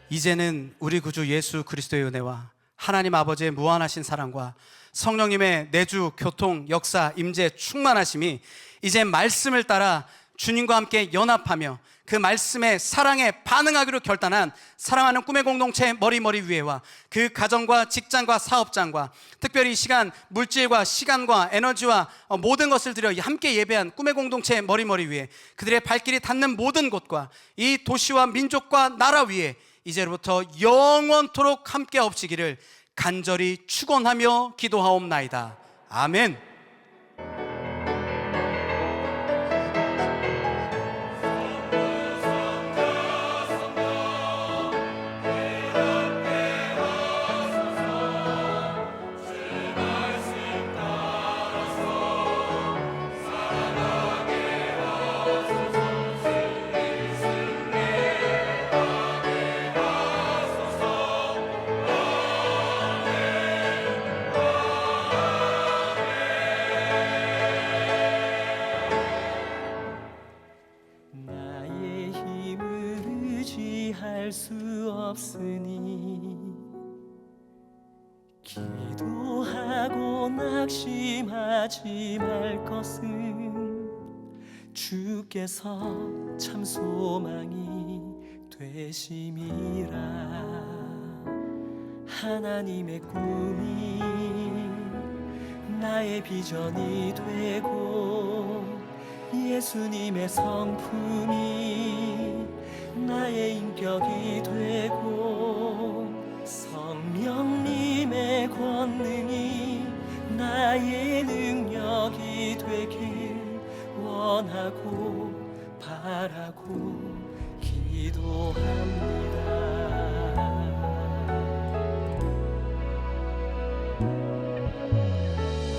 S4: 이제는 우리 구주 예수 그리스도의 은혜와 하나님 아버지의 무한하신 사랑과 성령님의 내주, 교통, 역사, 임재, 충만하심이 이제 말씀을 따라 주님과 함께 연합하며 그 말씀의 사랑에 반응하기로 결단한 사랑하는 꿈의 공동체 머리머리 위에와 그 가정과 직장과 사업장과 특별히 이 시간 물질과 시간과 에너지와 모든 것을 들여 함께 예배한 꿈의 공동체 머리머리 위에 그들의 발길이 닿는 모든 곳과 이 도시와 민족과 나라 위에 이제로부터 영원토록 함께 없시기를 간절히 축원하며 기도하옵나이다. 아멘.
S5: 수 없으니 기도하고 낙심하지 말 것은 주께서 참 소망이 되심이라. 하나님의 꿈이 나의 비전이 되고 예수님의 성품이 나의 인격이 되고 성령님의 권능이 나의 능력이 되길 원하고 바라고 기도합니다.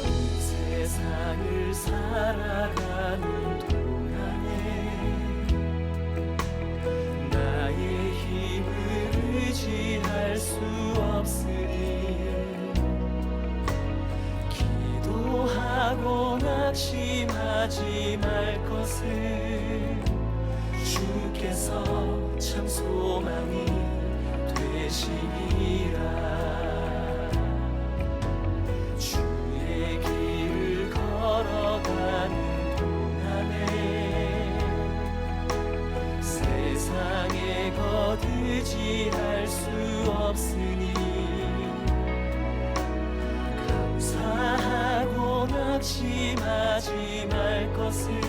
S5: 이 세상을 살아가는 의지할 수 없으니 기도하고 낙심하지 말 것을 주께서 참 소망이 되시니라. 주의 길을 걸어가는 동안에 세상에 의지할 수 없으니 감사하고 낙심하지 것을